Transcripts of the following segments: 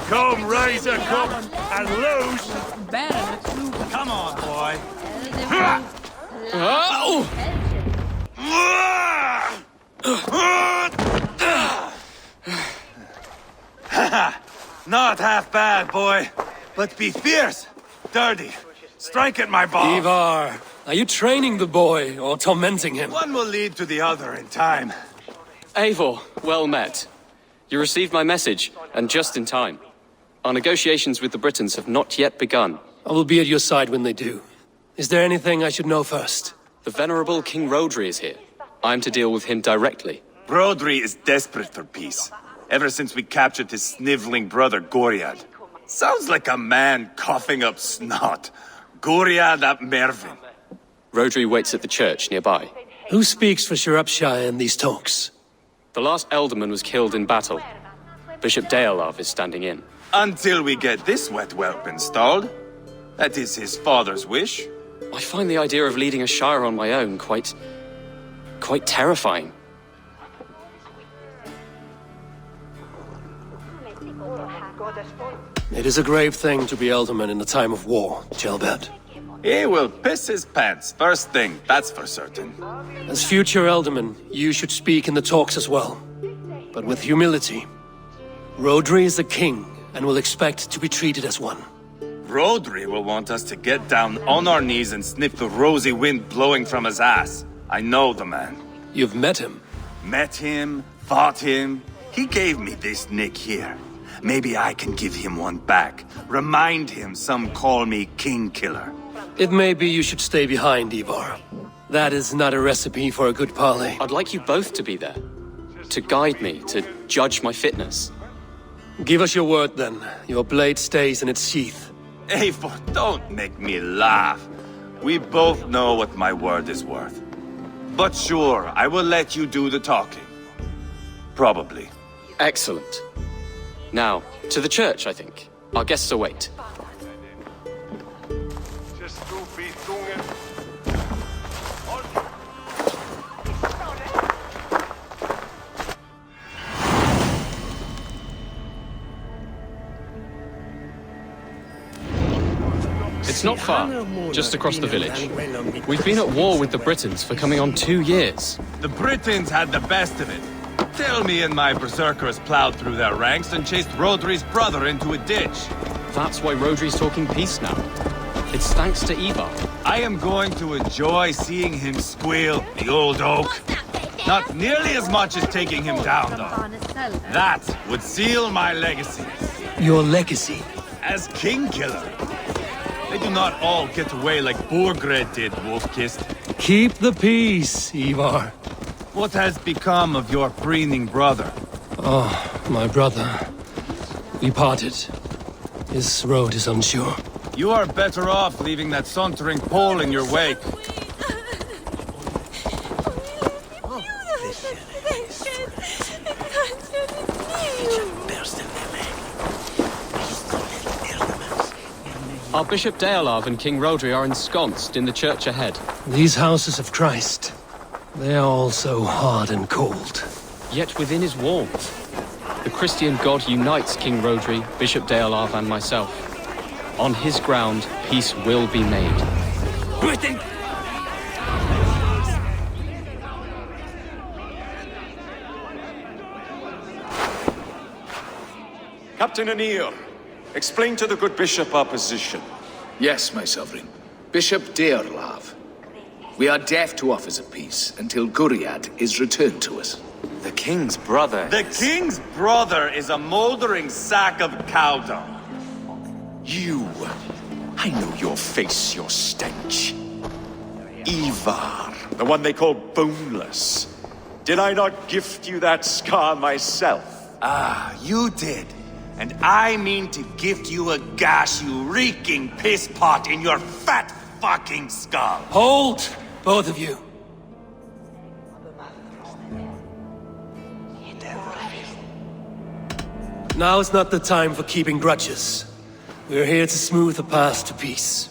Come, Razor, come and loose! Come on, boy. Not half bad, boy. But be fierce, dirty. Strike at my ball. Ivar, are you training the boy or tormenting him? One will lead to the other in time. Eivor, well met. You received my message, and just in time. Our negotiations with the Britons have not yet begun. I will be at your side when they do. Is there anything I should know first? The venerable King Rodri is here. I'm to deal with him directly. Rodri is desperate for peace. Ever since we captured his sniveling brother, Goriad. Sounds like a man coughing up snot. Goriad ap Mervin. Rodri waits at the church nearby. Who speaks for Shropshire in these talks? The last Elderman was killed in battle. Bishop Deolav is standing in. Until we get this wet whelp installed. That is his father's wish. I find the idea of leading a shire on my own quite terrifying. It is a grave thing to be Elderman in a time of war, Gelbert. He will piss his pants, first thing, that's for certain. As future Elderman, you should speak in the talks as well. But with humility. Rodri is a king, and will expect to be treated as one. Rodri will want us to get down on our knees and sniff the rosy wind blowing from his ass. I know the man. You've met him? Met him, fought him. He gave me this nick here. Maybe I can give him one back. Remind him some call me King Killer. It may be you should stay behind, Ivar. That is not a recipe for a good parley. I'd like you both to be there. To guide me, to judge my fitness. Give us your word, then. Your blade stays in its sheath. Eivor, don't make me laugh. We both know what my word is worth. But sure, I will let you do the talking. Probably. Excellent. Now, to the church, I think. Our guests await. It's not far, just across the village. We've been at war with the Britons for coming on 2 years. The Britons had the best of it. Tell me and my berserkers plowed through their ranks and chased Rodri's brother into a ditch. That's why Rodri's talking peace now. It's thanks to Ivar. I am going to enjoy seeing him squeal, the old oak. Not nearly as much as taking him down, though. That would seal my legacy. Your legacy? As King Killer. They do not all get away like Borgred did, Wolf-Kissed. Keep the peace, Ivar. What has become of your preening brother? Oh, my brother. We parted. His road is unsure. You are better off leaving that sauntering Pole in your wake. Our Bishop Deolav and King Rodri are ensconced in the church ahead. These houses of Christ, they are all so hard and cold. Yet within is warmth. The Christian God unites King Rodri, Bishop Deolav and myself. On his ground, peace will be made. Britain! Captain Anir, explain to the good bishop our position. Yes, my sovereign. Bishop Deorlav. We are deaf to offers of peace until Guriad is returned to us. The king's brother The king's brother is a moldering sack of cow dung. You! I know your face, your stench. Ivar, the one they call boneless. Did I not gift you that scar myself? Ah, you did. And I mean to gift you a gash, you reeking piss pot in your fat fucking skull. Hold, both of you. Now is not the time for keeping grudges. We're here to smooth the path to peace.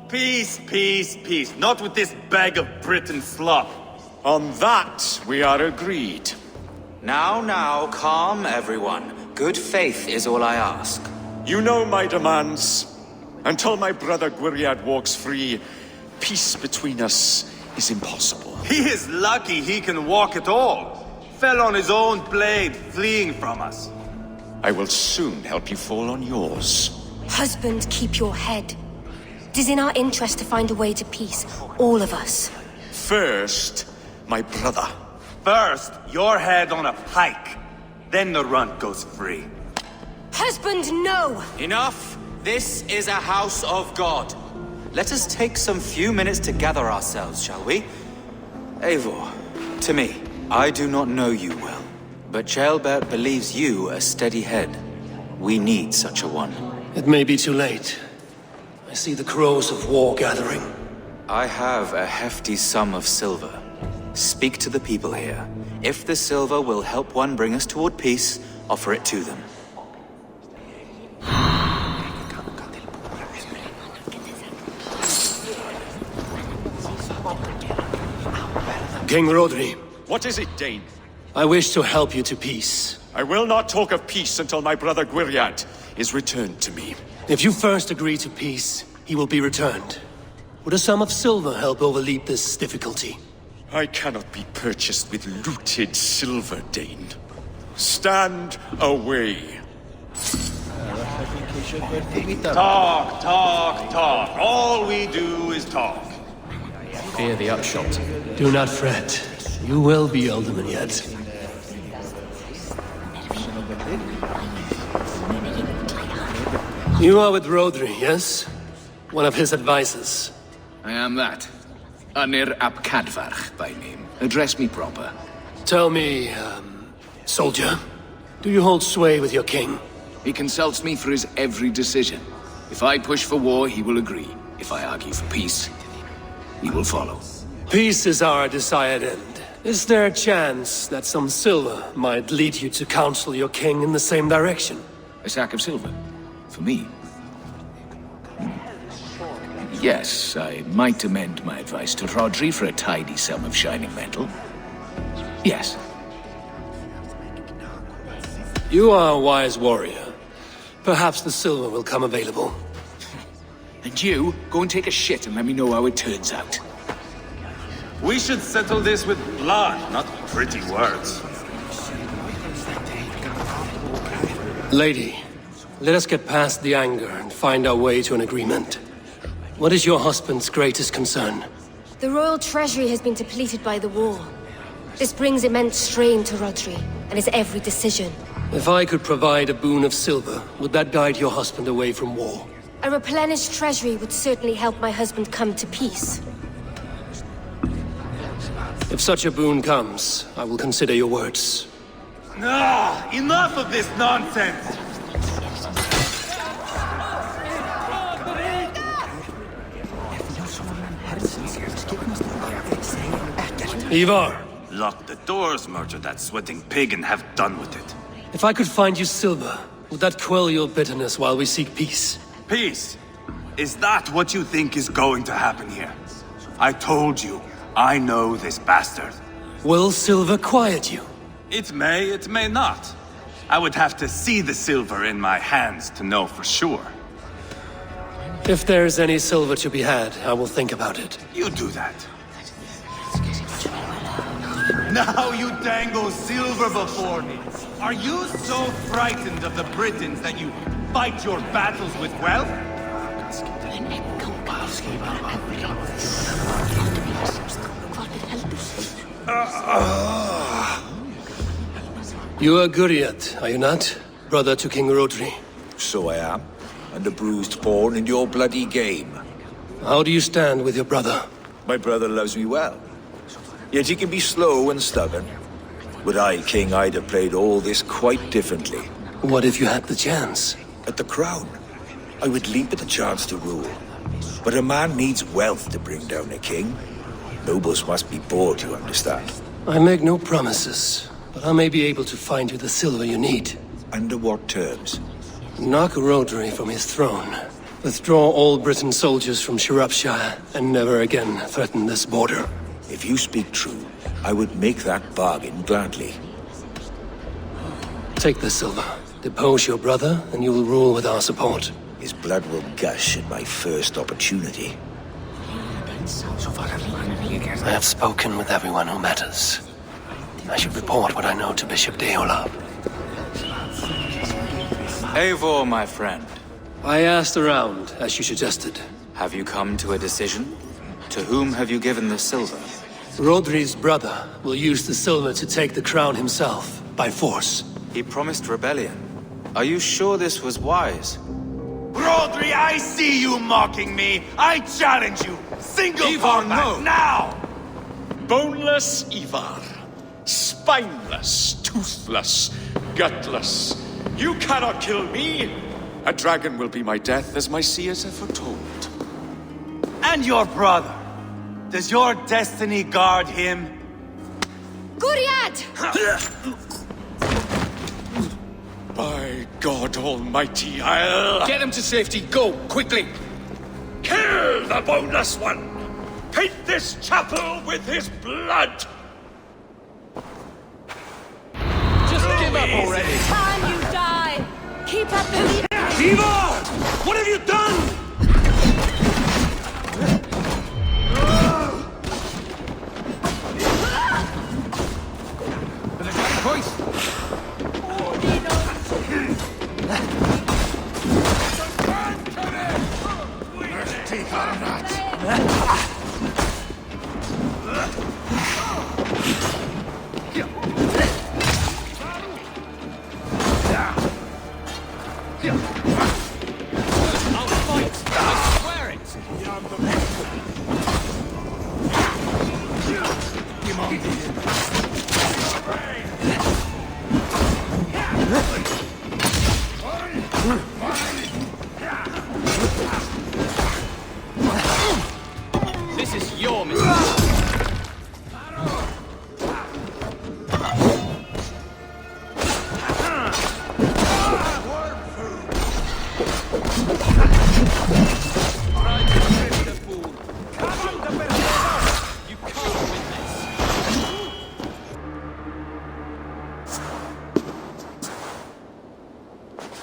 Peace, peace, peace. Not with this bag of Britain slop. On that, we are agreed. Now, calm everyone. Good faith is all I ask. You know my demands. Until my brother Gwiriad walks free, peace between us is impossible. He is lucky he can walk at all. Fell on his own blade, fleeing from us. I will soon help you fall on yours. Husband, keep your head. It is in our interest to find a way to peace, all of us. First, my brother. First, your head on a pike. Then the runt goes free. Husband, no! Enough! This is a house of God. Let us take some few minutes to gather ourselves, shall we? Eivor, to me, I do not know you well, but Ceolbert believes you a steady head. We need such a one. It may be too late. I see the crows of war gathering. I have a hefty sum of silver. Speak to the people here. If the silver will help one bring us toward peace, offer it to them. King Rodri, What is it, Dane? I wish to help you to peace. I will not talk of peace until my brother Gwiriad is returned to me. If you first agree to peace, he will be returned. Would a sum of silver help overleap this difficulty? I cannot be purchased with looted silver, Dane. Stand away. Talk, talk, talk. All we do is talk. Fear the upshot. Do not fret. You will be Alderman yet. You are with Rodri, yes? One of his advisors. I am that. Anir ap Cadfarch by name. Address me proper. Tell me, soldier, do you hold sway with your king? He consults me for his every decision. If I push for war, he will agree. If I argue for peace, he will follow. Peace is our desired end. Is there a chance that some silver might lead you to counsel your king in the same direction? A sack of silver? For me? Yes, I might amend my advice to Rodri for a tidy sum of shining metal. Yes. You are a wise warrior. Perhaps the silver will come available. And you, go and take a shit and let me know how it turns out. We should settle this with blood, not pretty words. Lady, let us get past the anger and find our way to an agreement. What is your husband's greatest concern? The royal treasury has been depleted by the war. This brings immense strain to Rodri and his every decision. If I could provide a boon of silver, would that guide your husband away from war? A replenished treasury would certainly help my husband come to peace. If such a boon comes, I will consider your words. Ah, enough of this nonsense! Ivar, Lock the doors, murder that sweating pig, and have done with it. if I could find you silver, would that quell your bitterness while we seek peace? Peace? Is that what you think is going to happen here? I told you, I know this bastard. Will silver quiet you? It may not. I would have to see the silver in my hands to know for sure. If there's any silver to be had, I will think about it. You do that. Now you dangle silver before me. Are you so frightened of the Britons that you fight your battles with wealth? You are Guriat, are you not? Brother to King Rodri. So I am, and a bruised pawn in your bloody game. How do you stand with your brother? My brother loves me well. Yet he can be slow and stubborn. Were I king, I'd have played all this quite differently. What if you had the chance? At the crown, I would leap at the chance to rule. But a man needs wealth to bring down a king. Nobles must be bored, you understand. I make no promises, but I may be able to find you the silver you need. Under what terms? Knock Rodri from his throne. Withdraw all Britain soldiers from Shropshire, and never again threaten this border. If you speak true, I would make that bargain gladly. Take the silver. Depose your brother, and you will rule with our support. His blood will gush at my first opportunity. I have spoken with everyone who matters. I should report what I know to Bishop Deola. Eivor, my friend, I asked around, as you suggested. have you come to a decision? To whom have you given the silver? Rodri's brother will use the silver to take the crown himself, by force. He promised rebellion. Are you sure this was wise? Rodri, I see you mocking me! I challenge you! Single Ivar, combat, no. now! Boneless Ivar. Spineless, toothless, gutless. You cannot kill me! A dragon will be my death, as my seers have foretold. And your brother. Does your destiny guard him? Guriad! By God Almighty, I'll... Get him to safety. Go, quickly. Kill the boneless one! Paint this chapel with his blood! Just give up already. Time you die! Keep up the lead! Ivar! What have you done? This is your mistake.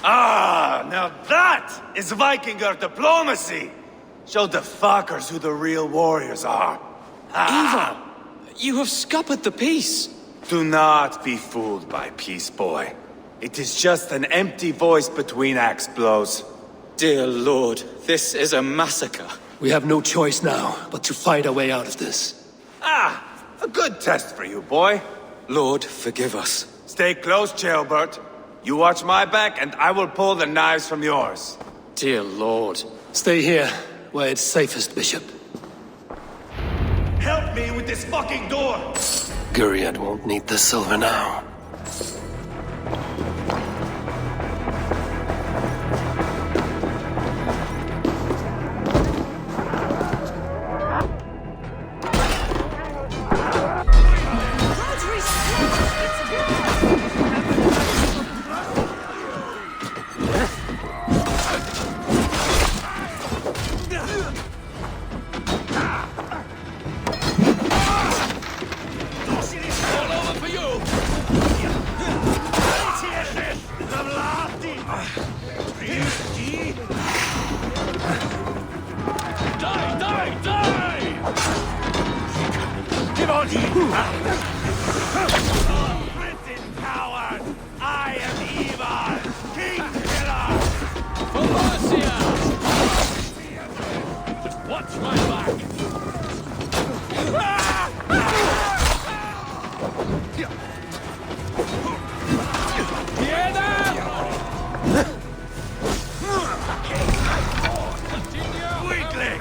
Ah, now that is Vikinger diplomacy! Show the fuckers who the real warriors are. Ivar, you have scuppered the peace. Do not be fooled by Peace Boy. It is just an empty voice between axe blows. Dear Lord, this is a massacre. We have no choice now, but to fight our way out of this. Ah, a good test for you, boy. Lord, forgive us. Stay close, Jailbert. You watch my back, and I will pull the knives from yours. Dear Lord. Stay here, where it's safest, Bishop. Help me with this fucking door! Guriad won't need the silver now. Britain coward! I am Ivar, King Killer! Watch my back. Weakling!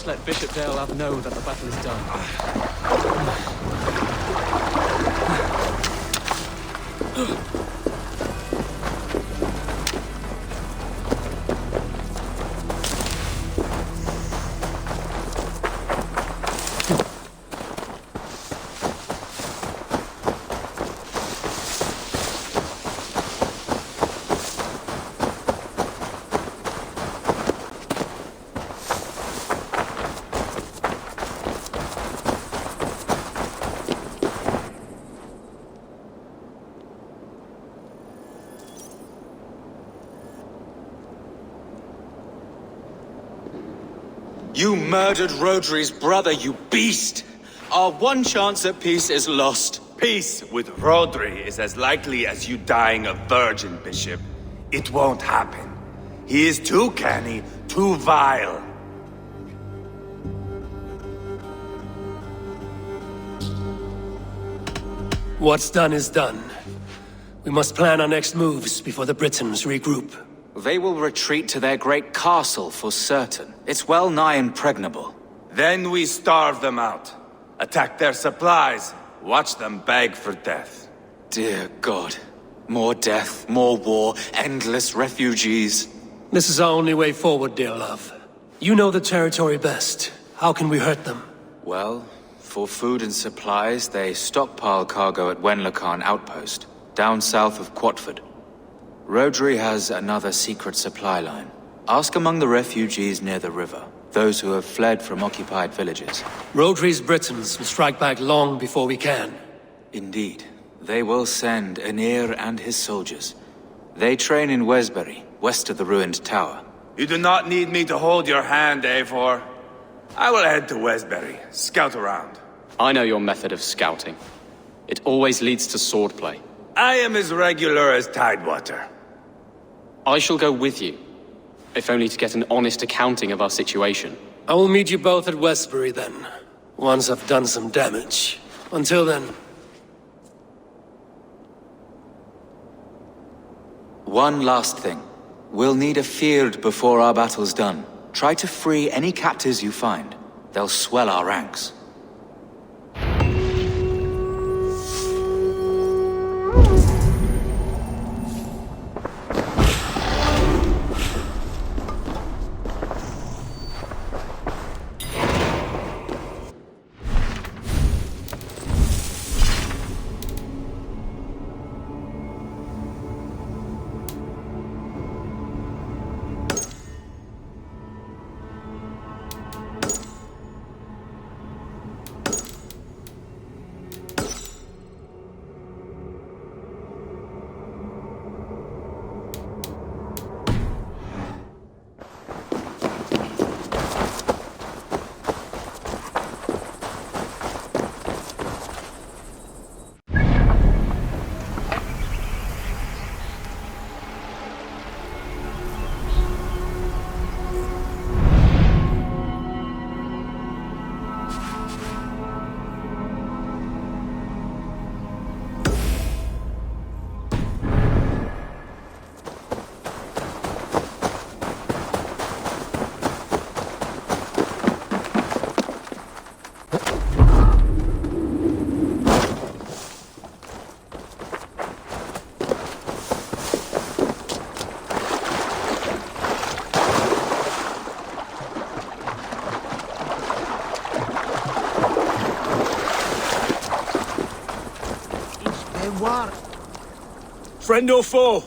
must let Bishop Deolav know that the battle is done. You murdered Rodri's brother, you beast! Our one chance at peace is lost. Peace with Rodri is as likely as you dying a virgin, Bishop. It won't happen. He is too canny, too vile. What's done is done. We must plan our next moves before the Britons regroup. They will retreat to their great castle for certain. It's well nigh impregnable. Then we starve them out. Attack their supplies. Watch them beg for death. Dear God. More death, more war, endless refugees. This is our only way forward, Deolav. You know the territory best. How can we hurt them? Well, for food and supplies, they stockpile cargo at Wenlocarn Outpost, down south of Quatford. Rodri has another secret supply line. Ask among the refugees near the river, those who have fled from occupied villages. Rodri's Britons will strike back long before we can. Indeed. They will send Aenir and his soldiers. They train in Wesbury, west of the ruined tower. You do not need me to hold your hand, Eivor. I will head to Wesbury, scout around. I know your method of scouting. It always leads to swordplay. I am as regular as Tidewater. I shall go with you, if only to get an honest accounting of our situation. I will meet you both at Westbury then, once I've done some damage. Until then... One last thing. We'll need a field before our battle's done. Try to free any captives you find. They'll swell our ranks. Friend or foe?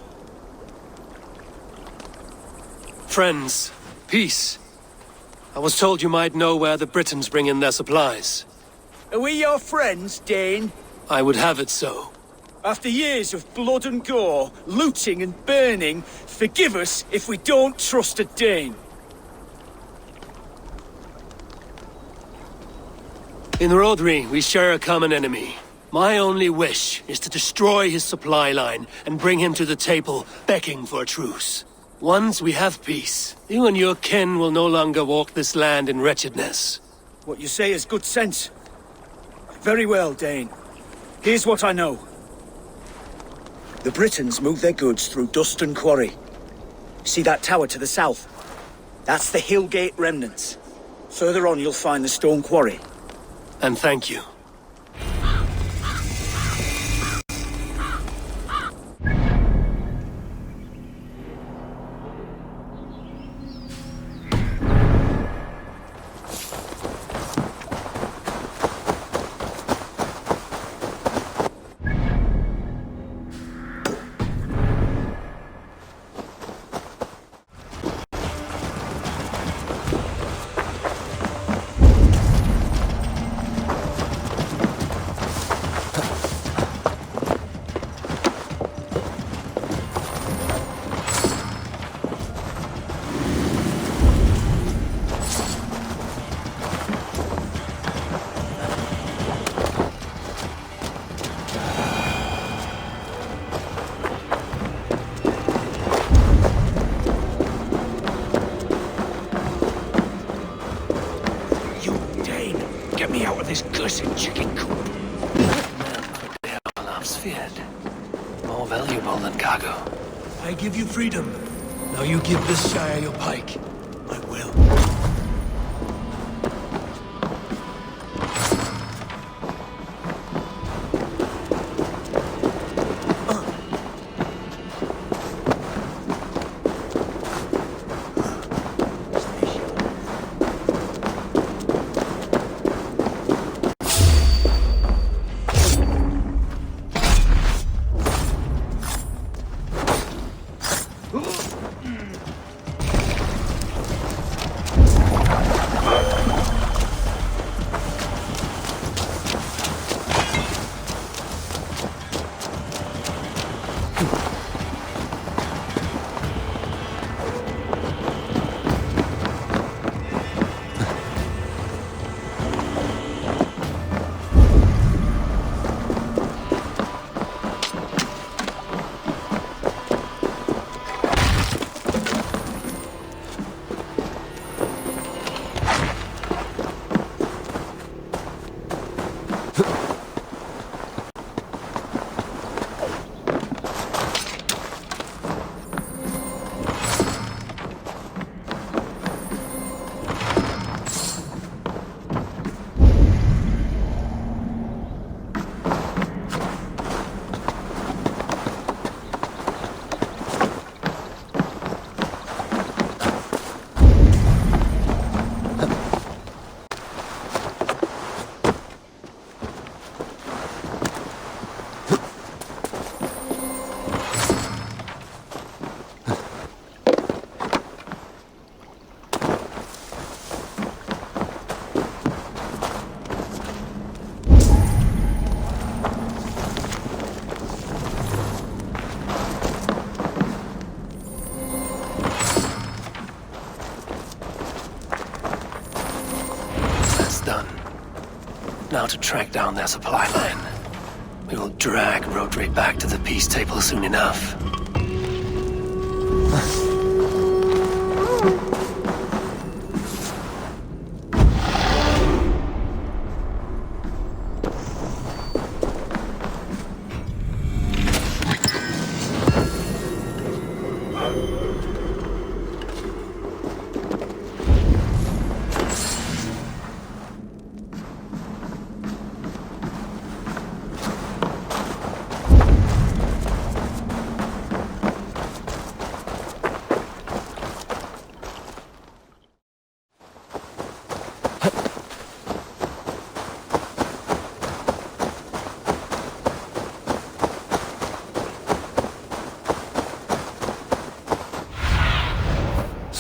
Friends, peace. I was told you might know where the Britons bring in their supplies. Are we your friends, Dane? I would have it so. After years of blood and gore, looting and burning, forgive us if we don't trust a Dane. In Rodri, we share a common enemy. My only wish is to destroy his supply line and bring him to the table, begging for a truce. Once we have peace, you and your kin will no longer walk this land in wretchedness. What you say is good sense. Very well, Dane. Here's what I know. The Britons move their goods through Dustin Quarry. See that tower to the south? That's the Hillgate remnants. Further on, you'll find the stone quarry. And thank you. Get me out of this cursed chicken coop. Olaf's feared. More valuable than cargo. I give you freedom. Now you give this Shire your pike. I will. Done. Now to track down their supply line. We will drag Rodri back to the peace table soon enough.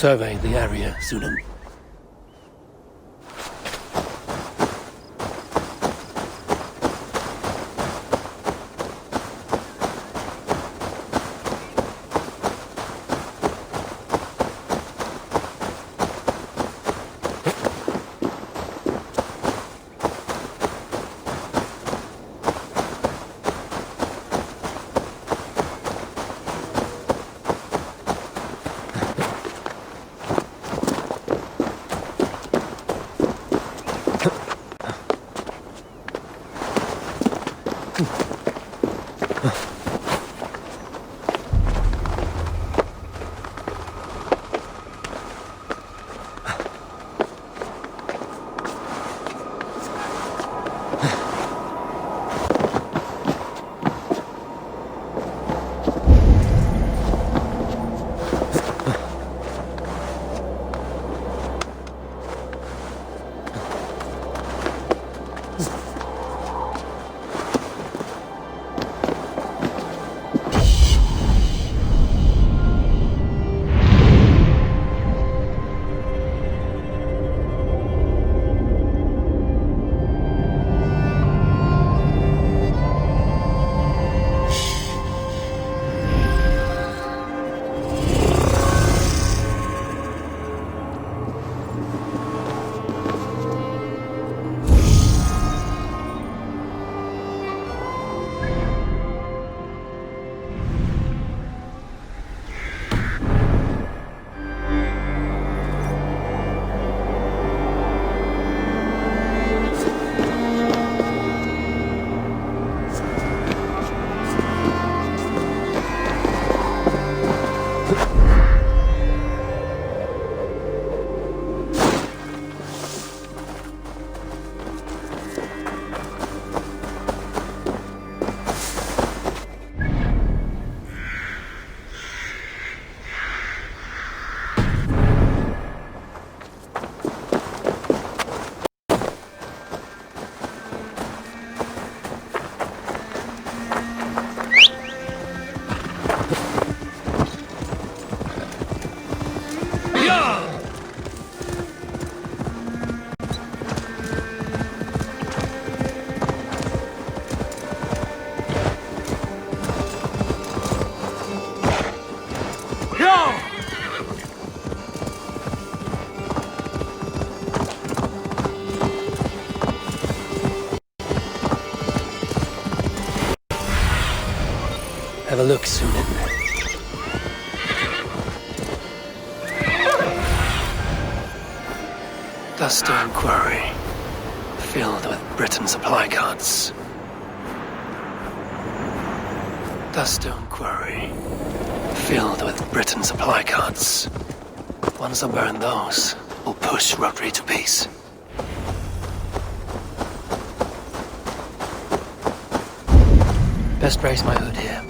Survey the area, Sunan. Have a look, Sunan. Duststone quarry, filled with Britain supply carts. Duststone quarry, filled with Britain supply carts. Once I burn those, we'll push Rodri to peace. Best raise my hood here.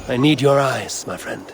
I need your eyes, my friend.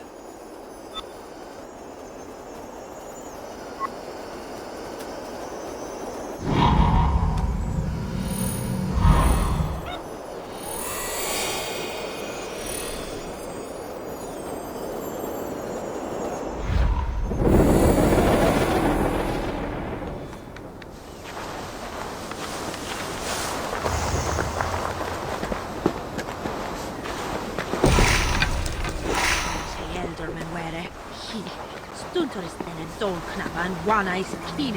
One ice clean.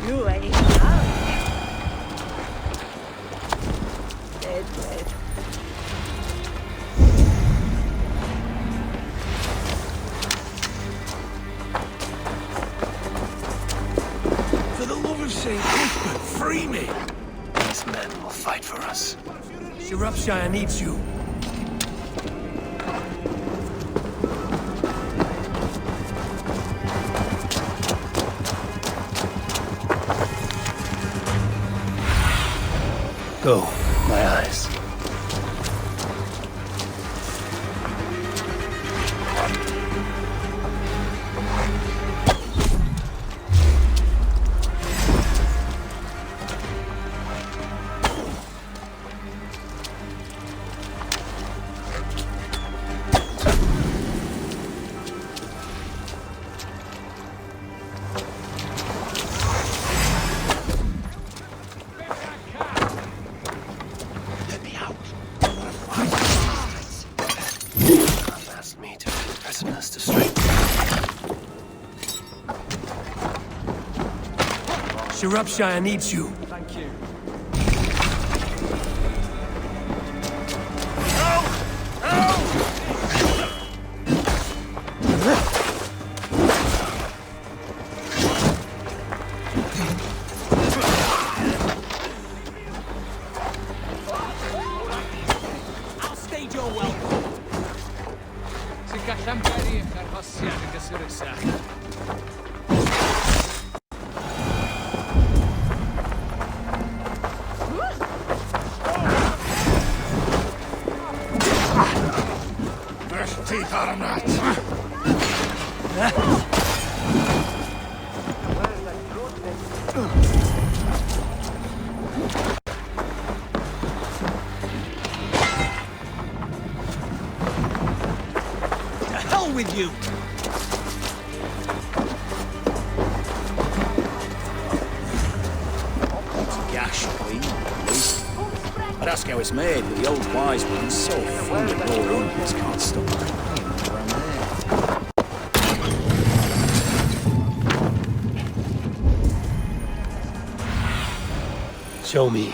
For the love of St. Cuthbert, free me! These men will fight for us. Shropshire needs you. Go, my eyes. Asked me to put prisoners to strength. Shropshire needs you. Thank you. I'll stage your welcome. Fresh teeth are not. To hell with you! It's gash clean, at least. I'd ask how it's made, but the old wise one's so fond of raw onions can't stop crying around there. Show me.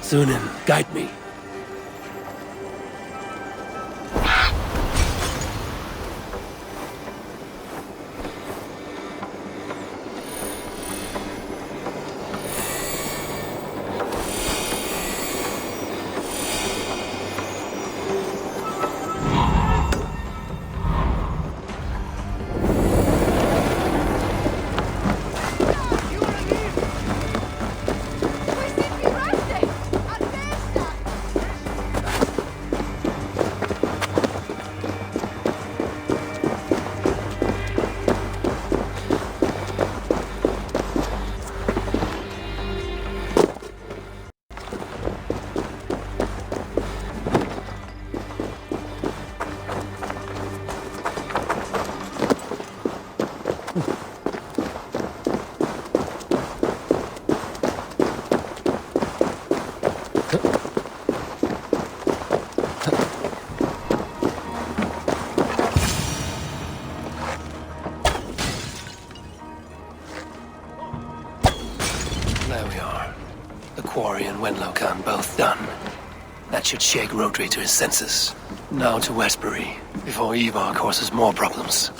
Sunan, guide me. quarry and Wenlocan both done. That should shake Rodri to his senses. Now to Westbury, before Ivar causes more problems.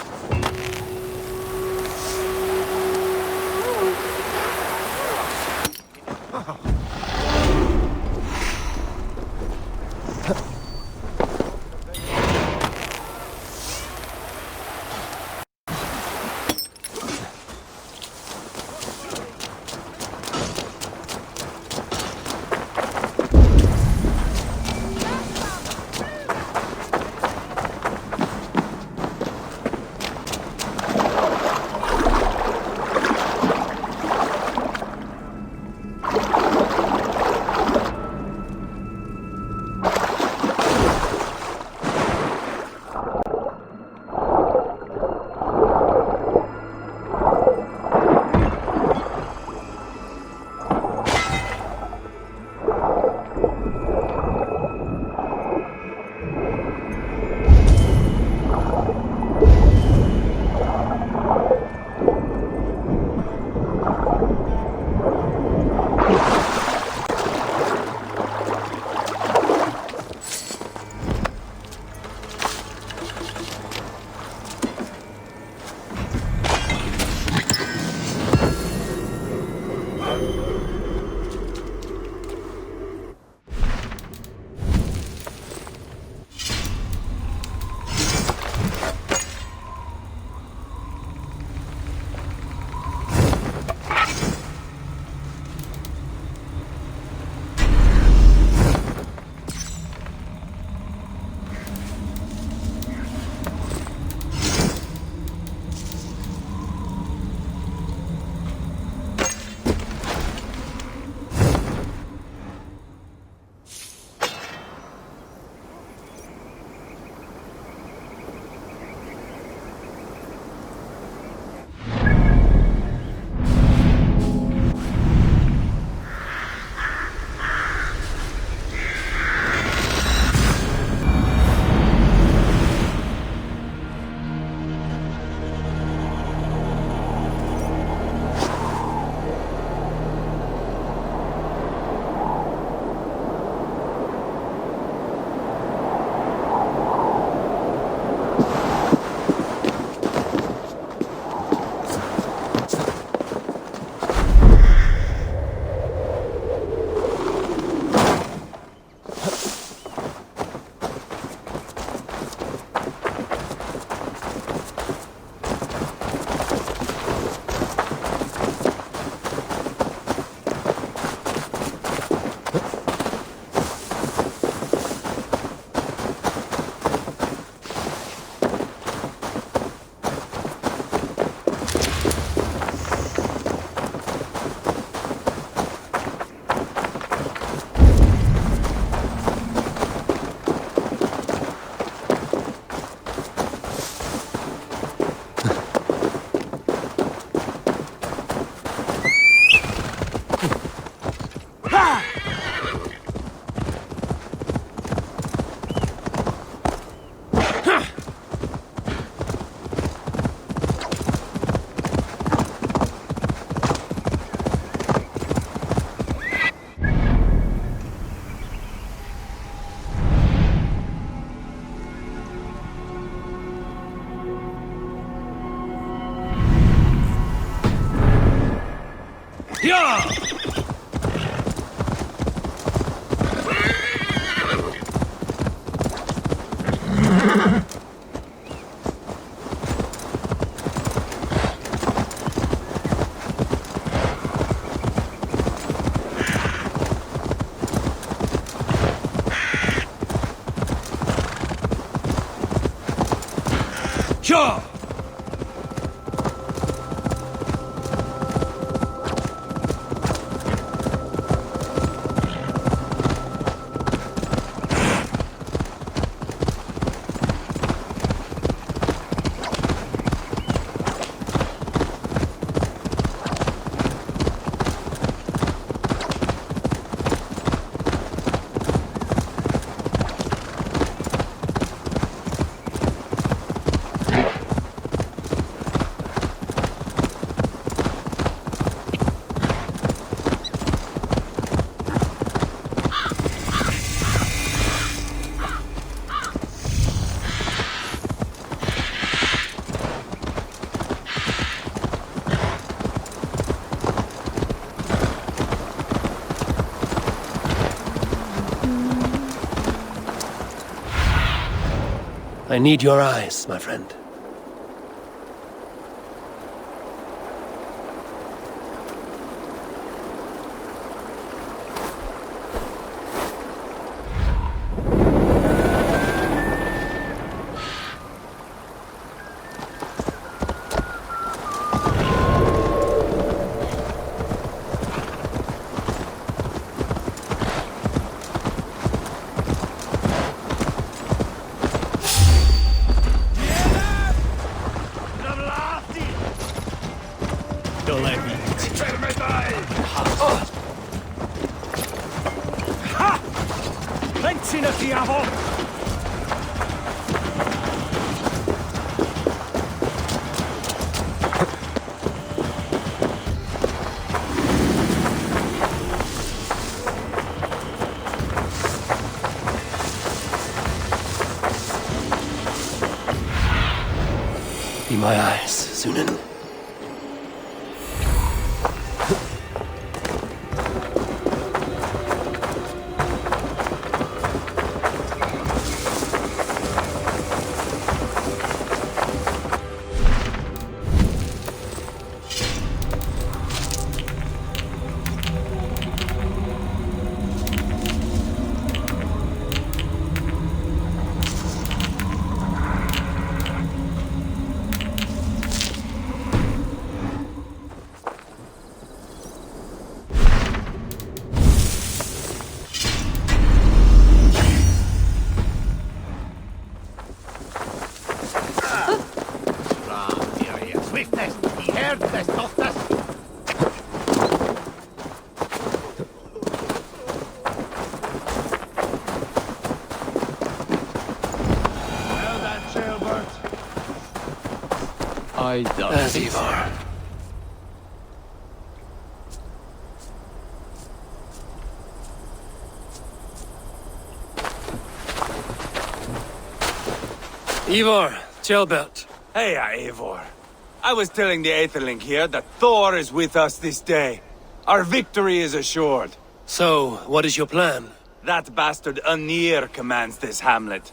Sure! I need your eyes, my friend. Be my eyes, Sunan. As Ivar. Ivar, Tjelbert. Hey, Eivor. I was telling the Aetherling here that Thor is with us this day. Our victory is assured. So, what is your plan? That bastard Anir commands this hamlet.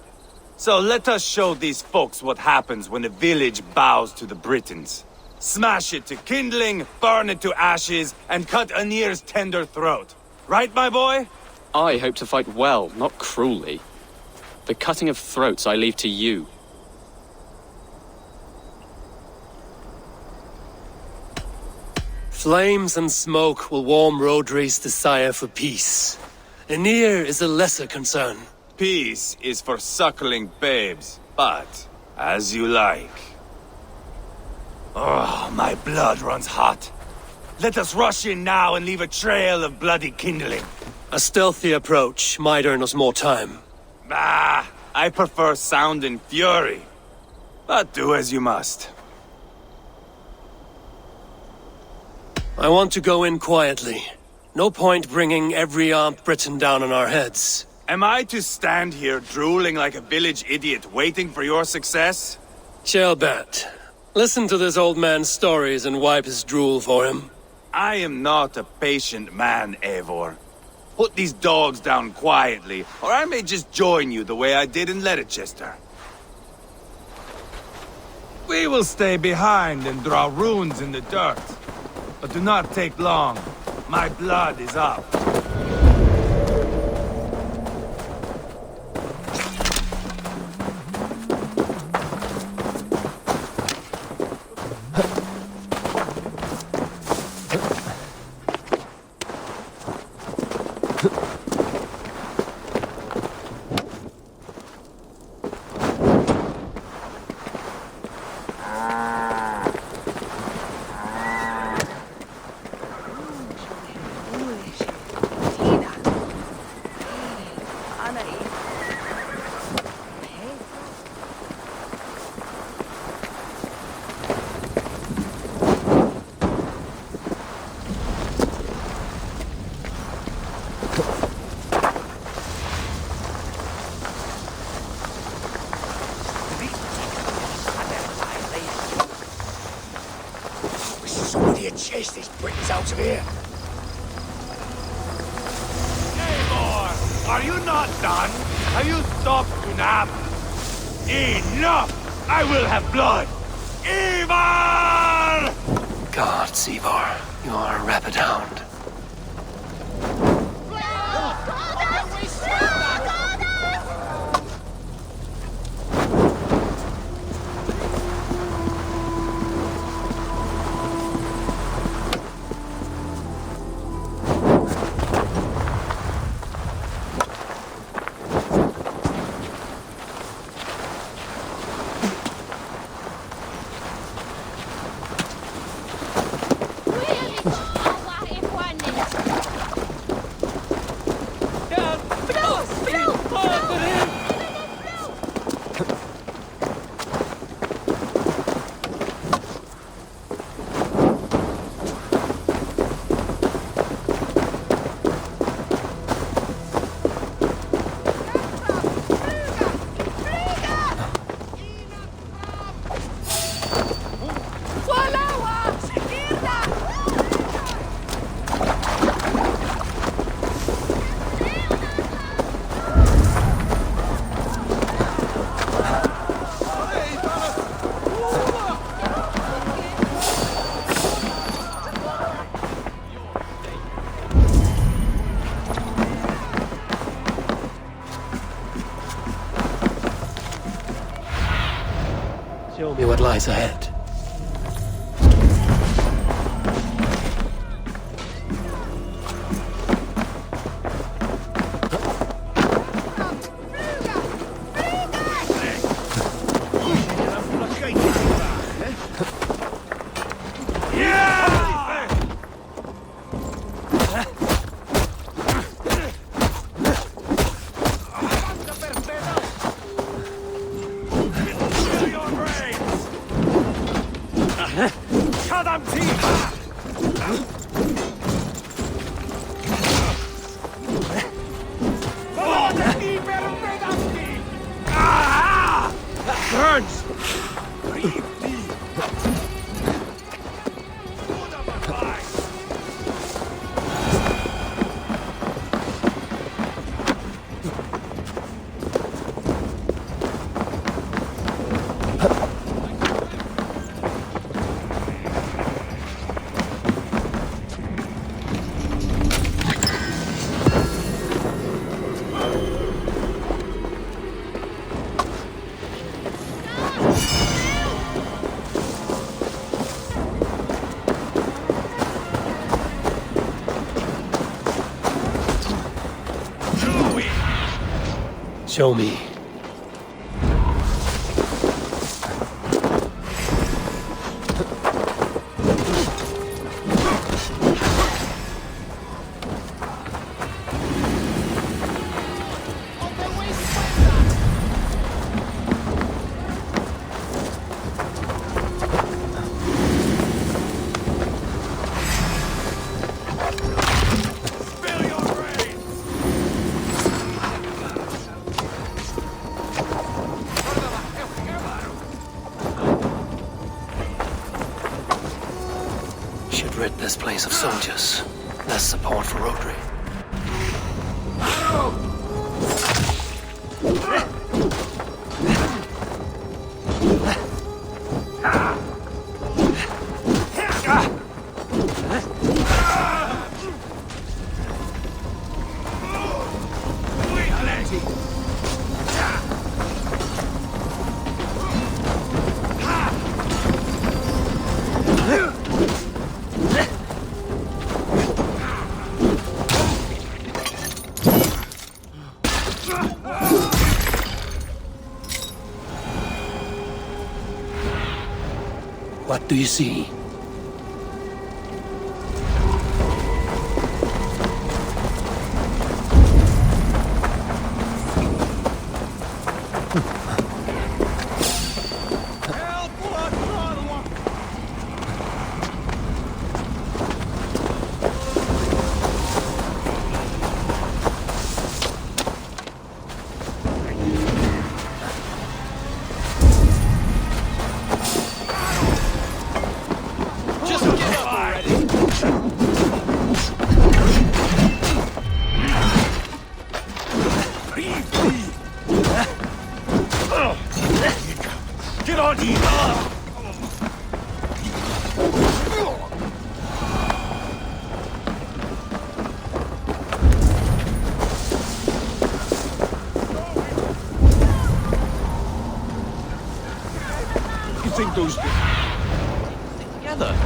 So let us show these folks what happens when a village bows to the Britons. Smash it to kindling, burn it to ashes, and cut Anir's tender throat. Right, my boy? I hope to fight well, not cruelly. The cutting of throats I leave to you. Flames and smoke will warm Rodri's desire for peace. Anir is a lesser concern. Peace is for suckling babes, but as you like. Oh, my blood runs hot. Let us rush in now and leave a trail of bloody kindling. A stealthy approach might earn us more time. Ah, I prefer sound and fury. But do as you must. I want to go in quietly. No point bringing every armed Briton down on our heads. Am I to stand here drooling like a village idiot waiting for your success? Tjelbert, listen to this old man's stories and wipe his drool for him. I am not a patient man, Eivor. Put these dogs down quietly, or I may just join you the way I did in Leicester. We will stay behind and draw runes in the dirt. But do not take long. My blood is up. Somebody had chased these Britons out of here. Eivor, are you not done? Have you stopped to nap? Enough! I will have blood! Ivar! God, Ivar, you are a rapid hound. Show me what lies ahead. Show me. Should rid this place of soldiers. Less support for Rodri. What do you see? goes together.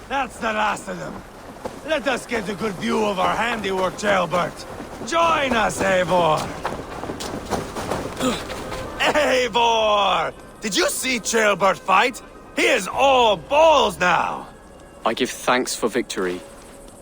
That's the last of them. Let us get a good view of our handiwork, Jailbert. Join us, Eivor! Eivor! Did you see Jailbert fight? He is all balls now! I give thanks for victory,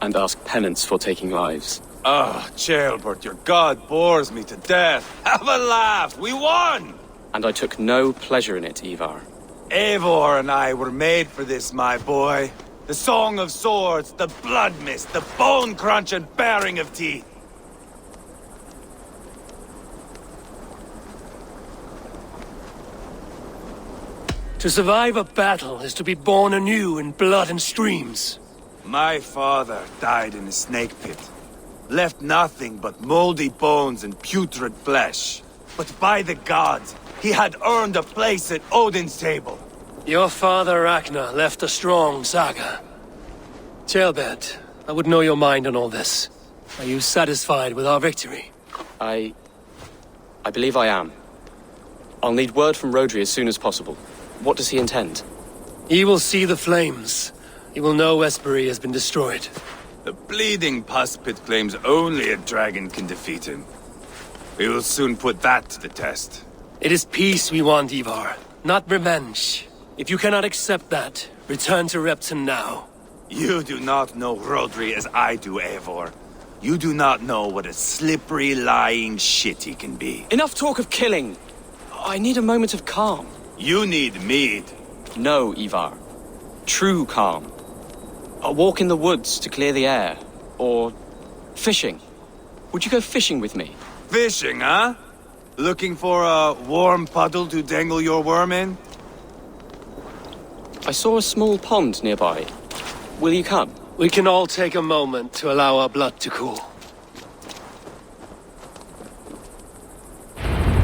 and ask penance for taking lives. Ah, Jailbert, your god bores me to death. Have a laugh! We won! And I took no pleasure in it, Ivar. Eivor and I were made for this, my boy. The song of swords, the blood mist, the bone crunch and baring of teeth. To survive a battle is to be born anew in blood and streams. My father died in a snake pit. Left nothing but moldy bones and putrid flesh. But by the gods, he had earned a place at Odin's table. Your father Ragnar left a strong saga. Jailbert, I would know your mind on all this. Are you satisfied with our victory? I believe I am. I'll need word from Rodri as soon as possible. What does he intend? He will see the flames. He will know Westbury has been destroyed. The bleeding pus pit claims only a dragon can defeat him. We will soon put that to the test. It is peace we want, Ivar, not revenge. If you cannot accept that, return to Repton now. You do not know Rodri as I do, Eivor. You do not know what a slippery, lying shit he can be. Enough talk of killing! I need a moment of calm. You need mead. No, Ivar. True calm. A walk in the woods to clear the air. Or fishing. Would you go fishing with me? Fishing, huh? Looking for a warm puddle to dangle your worm in? I saw a small pond nearby. Will you come? We can all take a moment to allow our blood to cool.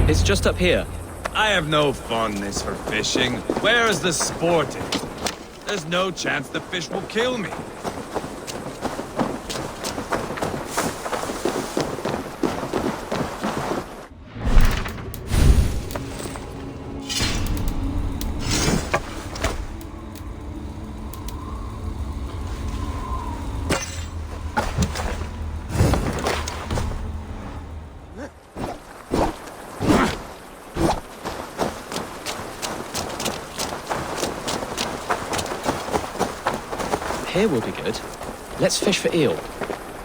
It's just up here. I have no fondness for fishing. Where is the sporting? There's no chance the fish will kill me. Here will be good. Let's fish for eel.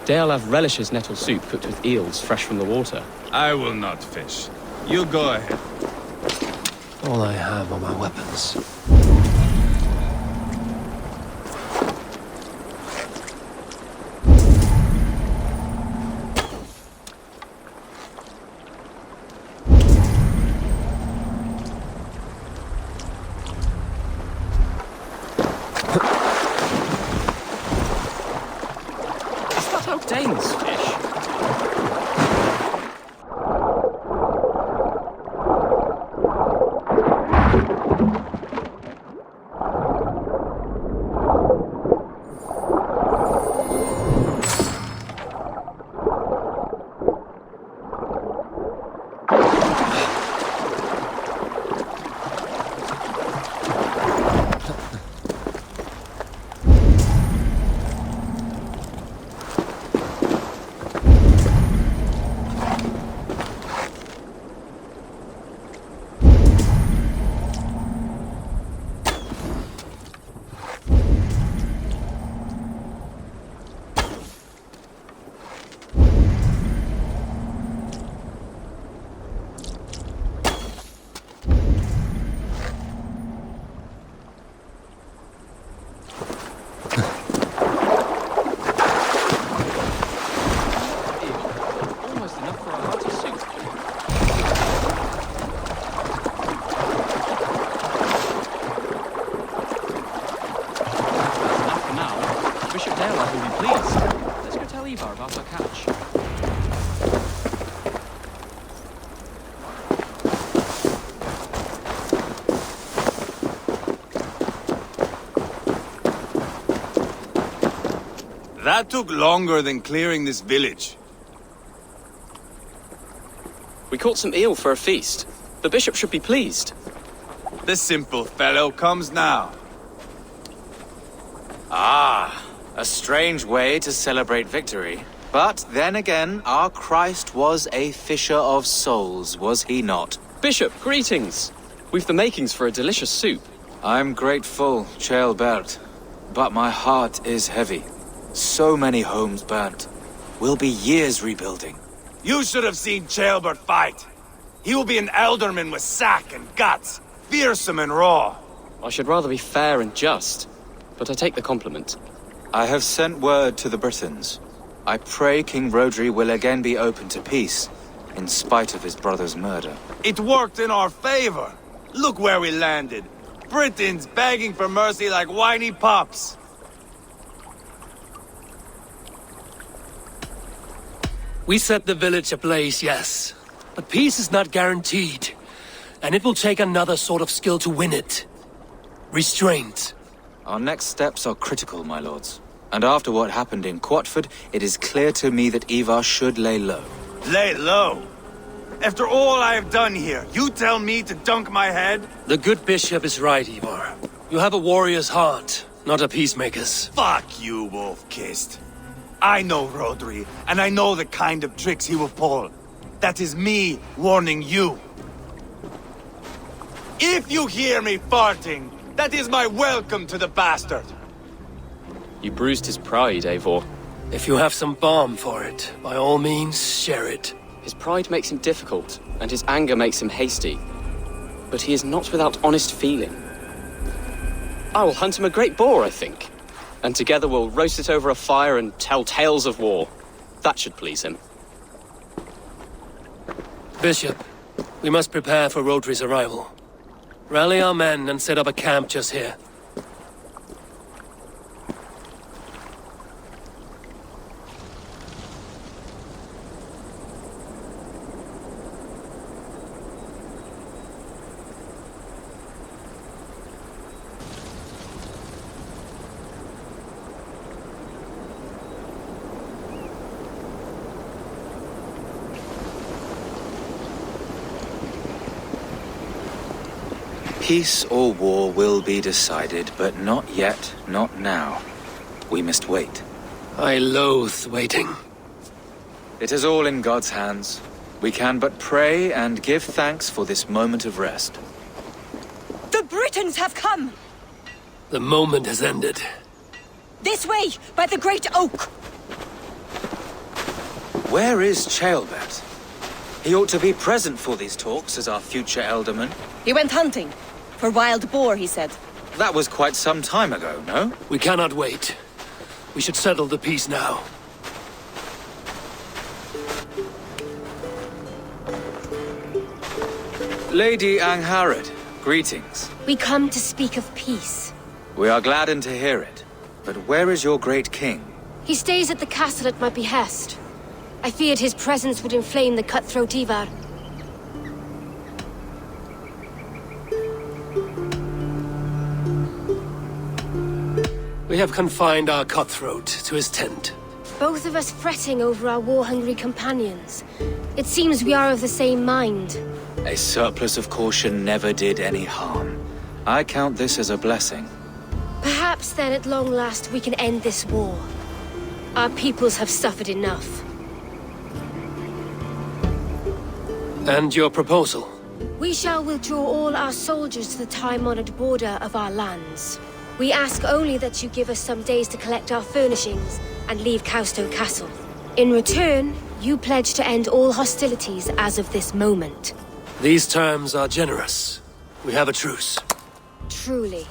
Deolav relishes nettle soup cooked with eels fresh from the water. I will not fish. You go ahead. All I have are my weapons. Is that how Danes fish? Almost enough for a hearty soup. And for now, Bishop Deolav will be pleased. Let's go tell Ivar about our catch. That took longer than clearing this village. We caught some eel for a feast. The bishop should be pleased. The simple fellow comes now. Ah, a strange way to celebrate victory. But then again, our Christ was a fisher of souls, was he not? Bishop, greetings. We've the makings for a delicious soup. I'm grateful, Ceolbert, but my heart is heavy. So many homes burnt. We'll be years rebuilding. You should have seen Ceolbert fight. He will be an alderman with sack and guts, fearsome and raw. I should rather be fair and just, but I take the compliment. I have sent word to the Britons. I pray King Rodri will again be open to peace, in spite of his brother's murder. It worked in our favor. Look where we landed. Britons begging for mercy like whiny pups. We set the village ablaze, yes. But peace is not guaranteed. And it will take another sort of skill to win it. Restraint. Our next steps are critical, my lords. And after what happened in Quatford, it is clear to me that Ivar should lay low. Lay low? After all I have done here, you tell me to dunk my head? The good bishop is right, Ivar. You have a warrior's heart, not a peacemaker's. Fuck you, wolf-kissed. I know Rodri, and I know the kind of tricks he will pull. That is me warning you. If you hear me farting, that is my welcome to the bastard. You bruised his pride, Eivor. If you have some balm for it, by all means, share it. His pride makes him difficult, and his anger makes him hasty. but he is not without honest feeling. I will hunt him a great boar, I think. And together we'll roast it over a fire and tell tales of war. That should please him. Bishop, we must prepare for Rodri's arrival. Rally our men and set up a camp just here. Peace or war will be decided, but not yet, not now. We must wait. I loathe waiting. It is all in God's hands. We can but pray and give thanks for this moment of rest. The Britons have come! The moment has ended. This way, by the Great Oak! Where is Ceolbert? He ought to be present for these talks as our future elderman. He went hunting. For wild boar, he said. That was quite some time ago, no? We cannot wait. We should settle the peace now. Lady Angharad, greetings. We come to speak of peace. We are gladdened to hear it. But where is your great king? He stays at the castle at my behest. I feared his presence would inflame the cutthroat Ivar. We have confined our cutthroat to his tent. Both of us fretting over our war-hungry companions. It seems we are of the same mind. A surplus of caution never did any harm. I count this as a blessing. Perhaps then at long last we can end this war. Our peoples have suffered enough. And your proposal? We shall withdraw all our soldiers to the time-honored border of our lands. We ask only that you give us some days to collect our furnishings and leave Cowstone Castle. In return, you pledge to end all hostilities as of this moment. These terms are generous. We have a truce. Truly.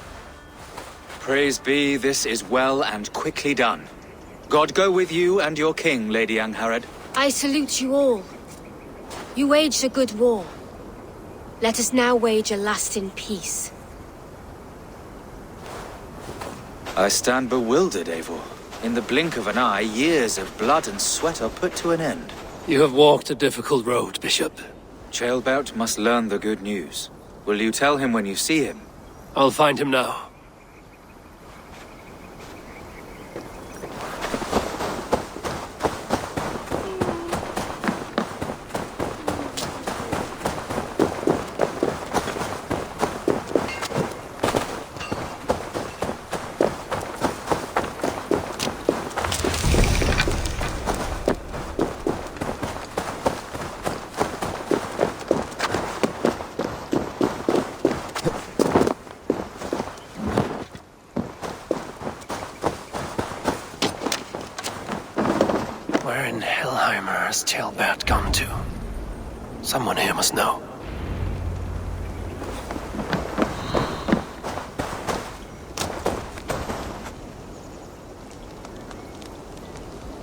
Praise be, this is well and quickly done. God go with you and your king, Lady Angharad. I salute you all. You waged a good war. Let us now wage a lasting peace. I stand bewildered, Eivor. In the blink of an eye, years of blood and sweat are put to an end. You have walked a difficult road, Bishop. Ceolbert must learn the good news. Will you tell him when you see him? I'll find him now. Where in Hellheimer has Ceolbert gone to? Someone here must know.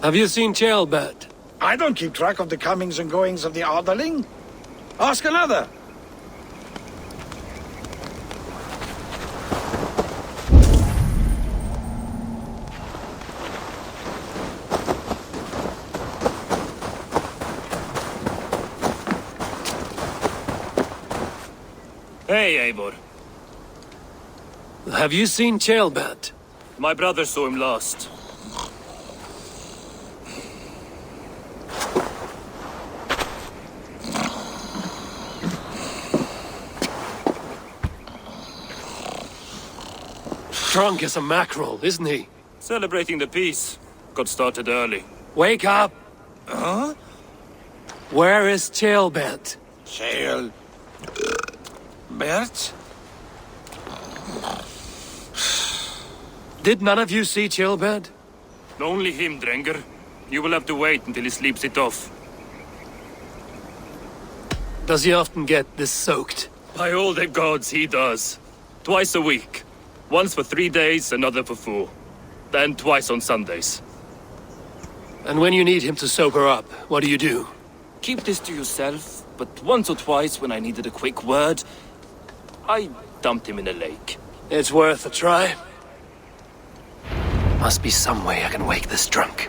Have you seen Ceolbert? I don't keep track of the comings and goings of the Arderling. Ask another. Hey, Eivor. Have you seen Ceolbert? My brother saw him last. Drunk as a mackerel, isn't he? Celebrating the peace. Got started early. Wake up! Huh? Where is Ceolbert? Bert? Did none of you see Ceolbert? Only him, Drenger. You will have to wait until he sleeps it off. Does he often get this soaked? By all the gods, he does. Twice a week. Once for 3 days, another for 4. Then twice on Sundays. And when you need him to sober up, what do? Keep this to yourself, but once or twice when I needed a quick word, I dumped him in a lake. It's worth a try. Must be some way I can wake this drunk.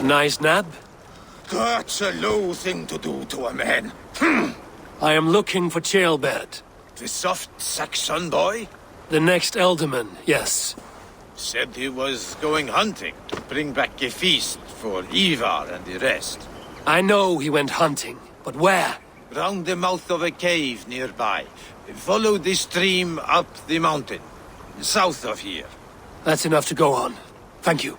Nice nab? That's a low thing to do to a man. I am looking for Chaelbert. The soft Saxon boy? The next Elderman, yes. Said he was going hunting to bring back a feast for Ivar and the rest. I know he went hunting, but where? Round the mouth of a cave nearby. Follow the stream up the mountain, south of here. That's enough to go on. Thank you.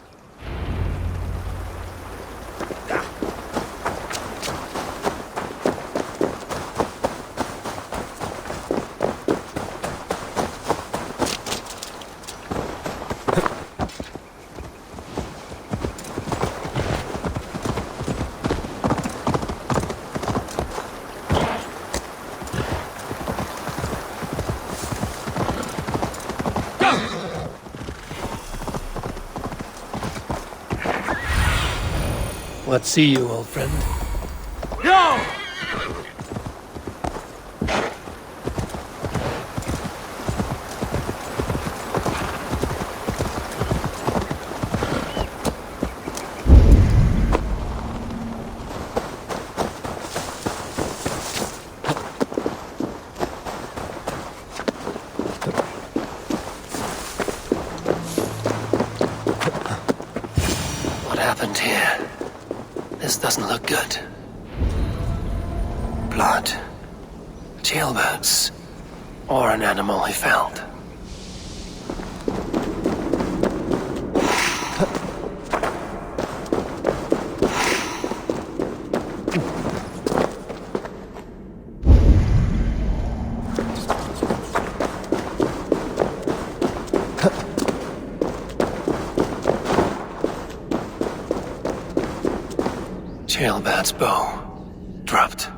What see you, old friend? No! What happened here? This doesn't look good. Blood. Jailbirds. Or an animal he felled. Jailbird's bow. Dropped.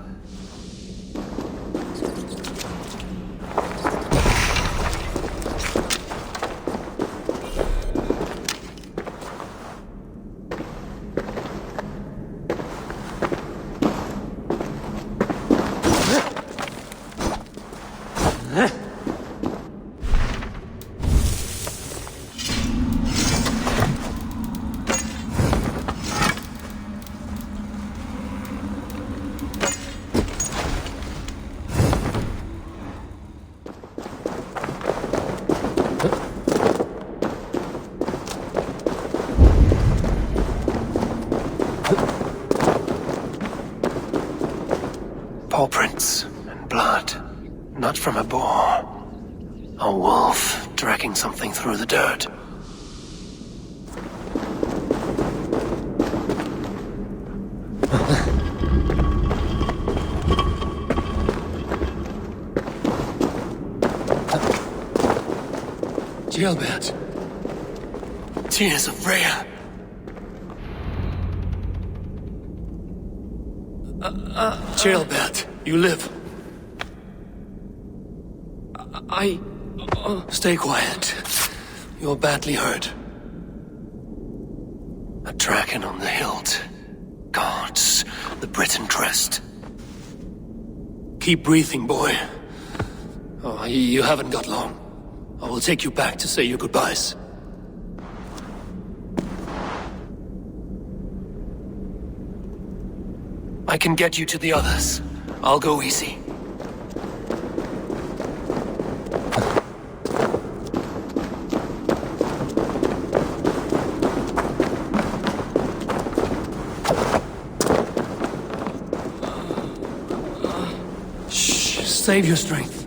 Paw prints and blood. Not from a boar. A wolf dragging something through the dirt. Jailbird. Tears of Freya. Jailbird, you live. Stay quiet. You're badly hurt. A dragon on the hilt. Gods, the Briton crest. Keep breathing, boy. Oh, you haven't got long. I will take you back to say your goodbyes. I can get you to the others. I'll go easy. Save your strength.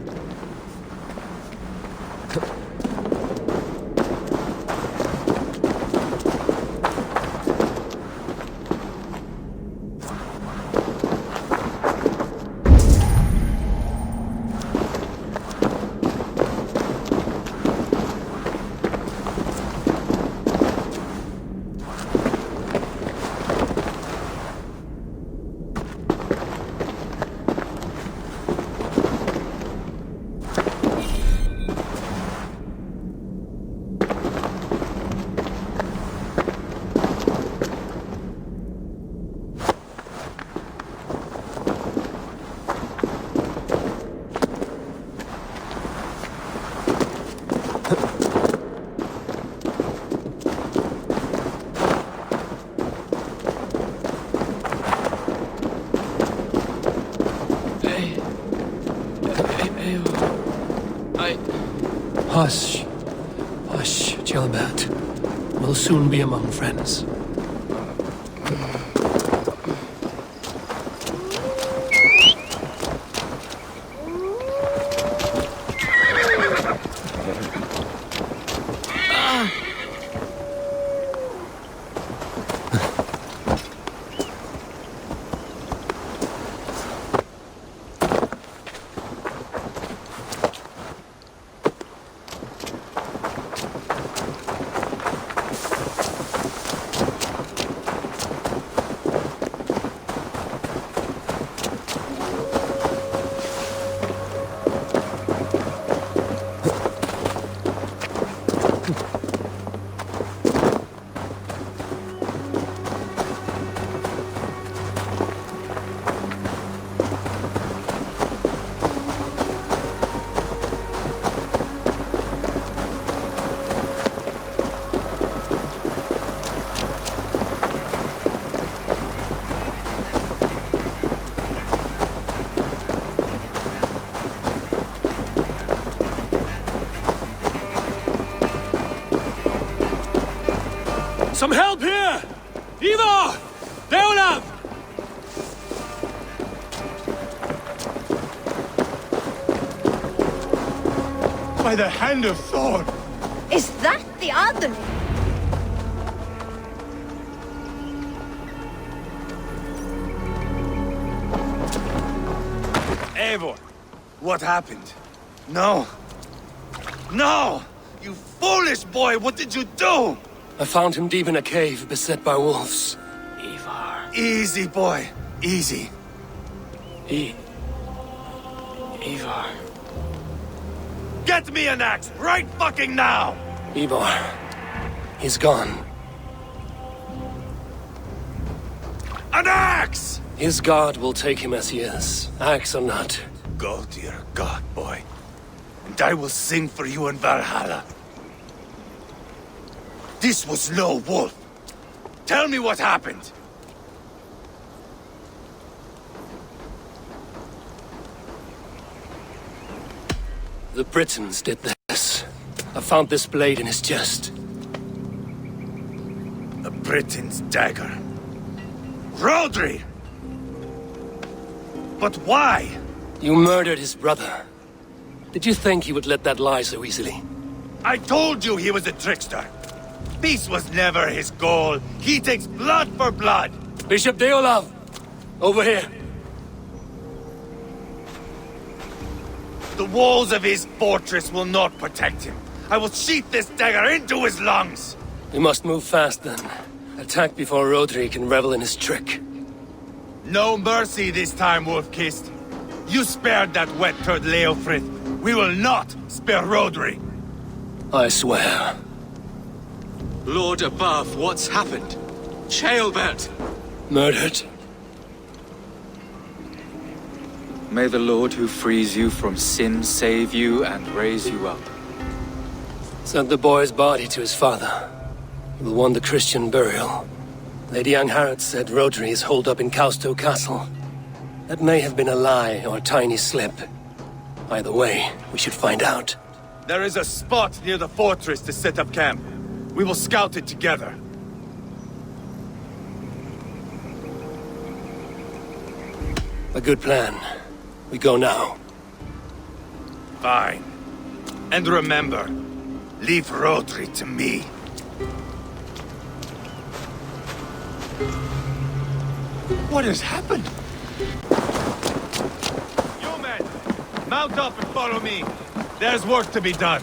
Hush. Hush, Gilbert. We'll soon be among friends. Some help here! Ivar! Leonard! By the hand of Thor! Is that the other? Eivor, what happened? No! No! You foolish boy, what did you do? I found him deep in a cave, beset by wolves. Ivar. Easy, boy. Easy. Ivar. Get me an axe, right fucking now! Ivar. He's gone. An axe! His god will take him as he is, axe or not. Go to your god, boy. And I will sing for you in Valhalla. This was no wolf. Tell me what happened. The Britons did this. I found this blade in his chest. The Briton's dagger. Rodri! But why? You murdered his brother. Did you think he would let that lie so easily? I told you he was a trickster. Peace was never his goal. He takes blood for blood. Bishop Deolav! Over here. The walls of his fortress will not protect him. I will sheath this dagger into his lungs. We must move fast then. Attack before Rodri can revel in his trick. No mercy this time, Wolf-Kissed. You spared that wet turd Leofrith. We will not spare Rodri. I swear. Lord above, what's happened? Ceolbert! Murdered. May the Lord who frees you from sin save you and raise you up. Sent the boy's body to his father. He will want the Christian burial. Lady Angharad said Rodri is holed up in Causto Castle. That may have been a lie or a tiny slip. Either way, we should find out. There is a spot near the fortress to set up camp. We will scout it together. A good plan. We go now. Fine. And remember, leave Rodri to me. What has happened? You men, mount up and follow me. There's work to be done.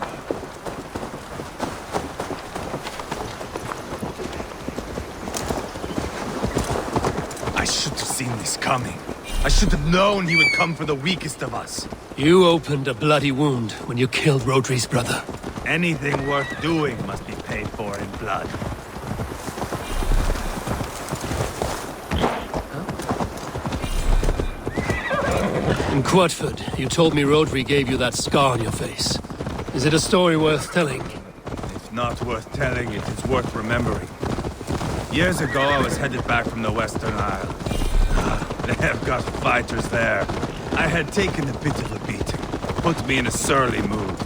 I should have seen this coming. I should have known he would come for the weakest of us. You opened a bloody wound when you killed Rodri's brother. Anything worth doing must be paid for in blood. In Quadford, you told me Rodri gave you that scar on your face. Is it a story worth telling? If not worth telling, it is worth remembering. Years ago, I was headed back from the Western Isle. They have got fighters there. I had taken a bit of a beating. Put me in a surly mood.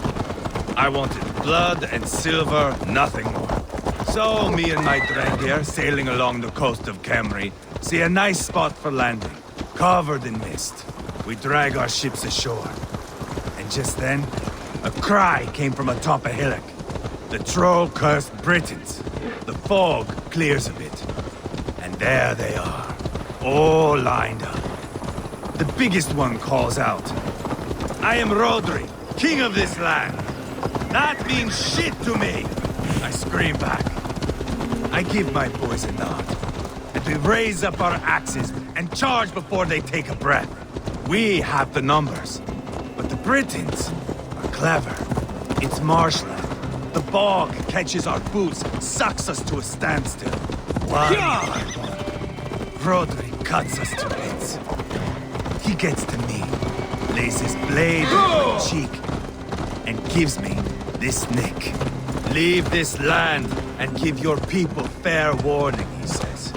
I wanted blood and silver, nothing more. So, me and my Drengir, sailing along the coast of Kemri, see a nice spot for landing, covered in mist. We drag our ships ashore. And just then, a cry came from atop a hillock. The troll-cursed Britons. The fog clears a bit. And there they are, all lined up. The biggest one calls out, "I am Rodri, king of this land." That means shit to me! I scream back. I give my boys a nod. And we raise up our axes and charge before they take a breath. We have the numbers. But the Britons are clever. It's marshland. The bog catches our boots, sucks us to a standstill. One by one, Rodri cuts us to bits. He gets to me, lays his blade in my cheek, and gives me this nick. Leave this land and give your people fair warning, he says.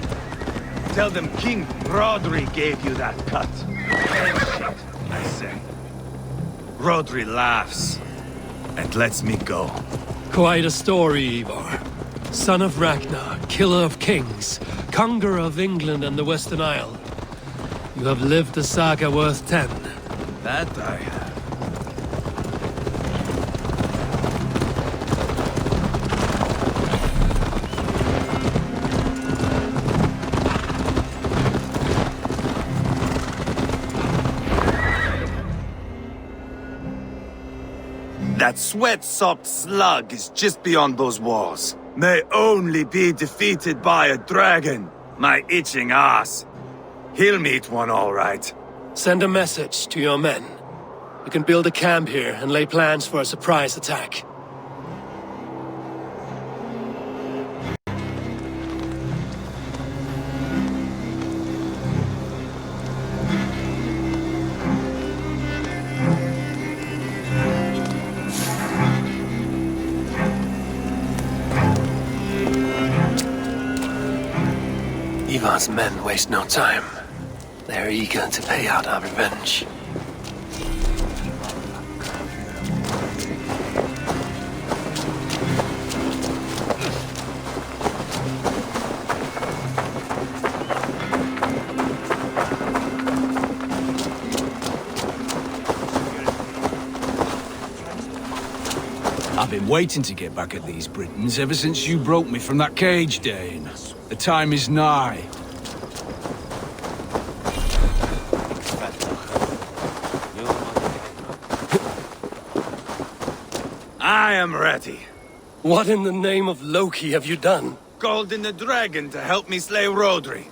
Tell them King Rodri gave you that cut. Shit, I say. Rodri laughs and lets me go. Quite a story, Ivar. Son of Ragnar, killer of kings, conqueror of England and the Western Isle. You have lived a saga worth 10. That I have. That sweat-sopped slug is just beyond those walls. May only be defeated by a dragon. My itching ass. He'll meet one all right. Send a message to your men. You can build a camp here and lay plans for a surprise attack. Ivar's men waste no time. They're eager to pay out our revenge. I've been waiting to get back at these Britons ever since you broke me from that cage, Dane. The time is nigh. I am ready. What in the name of Loki have you done? Called in the dragon to help me slay Rodri.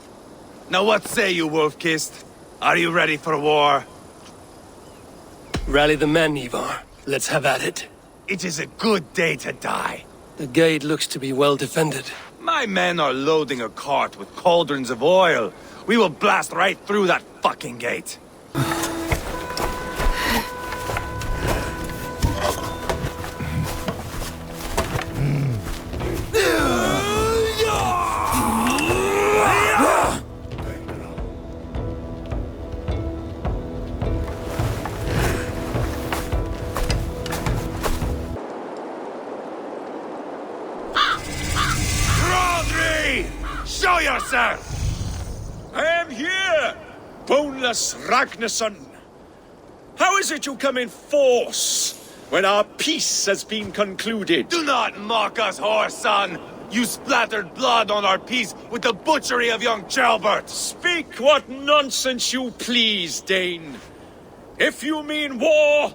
Now what say you, Wolf-Kissed? Are you ready for war? Rally the men, Ivar. Let's have at it. It is a good day to die. The gate looks to be well defended. My men are loading a cart with cauldrons of oil. We will blast right through that fucking gate. Show yourself! I am here, Boneless Ragnarsson. How is it you come in force when our peace has been concluded? Do not mock us, whoreson! You splattered blood on our peace with the butchery of young Gelbert! Speak what nonsense you please, Dane. If you mean war,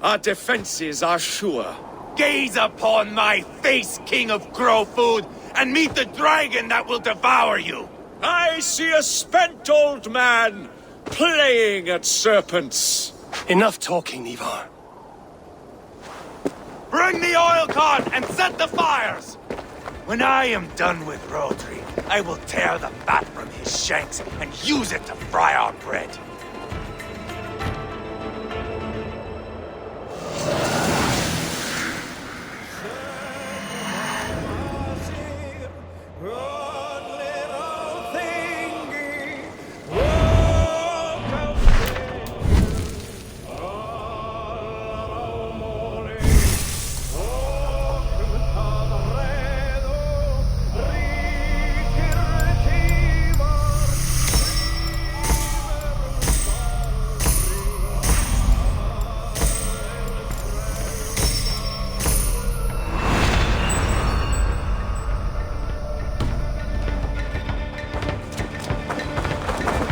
our defenses are sure. Gaze upon my face, King of Grow Food, and meet the dragon that will devour you! I see a spent old man playing at serpents. Enough talking, Ivar. Bring the oil cart and set the fires! When I am done with Rodri, I will tear the fat from his shanks and use it to fry our bread.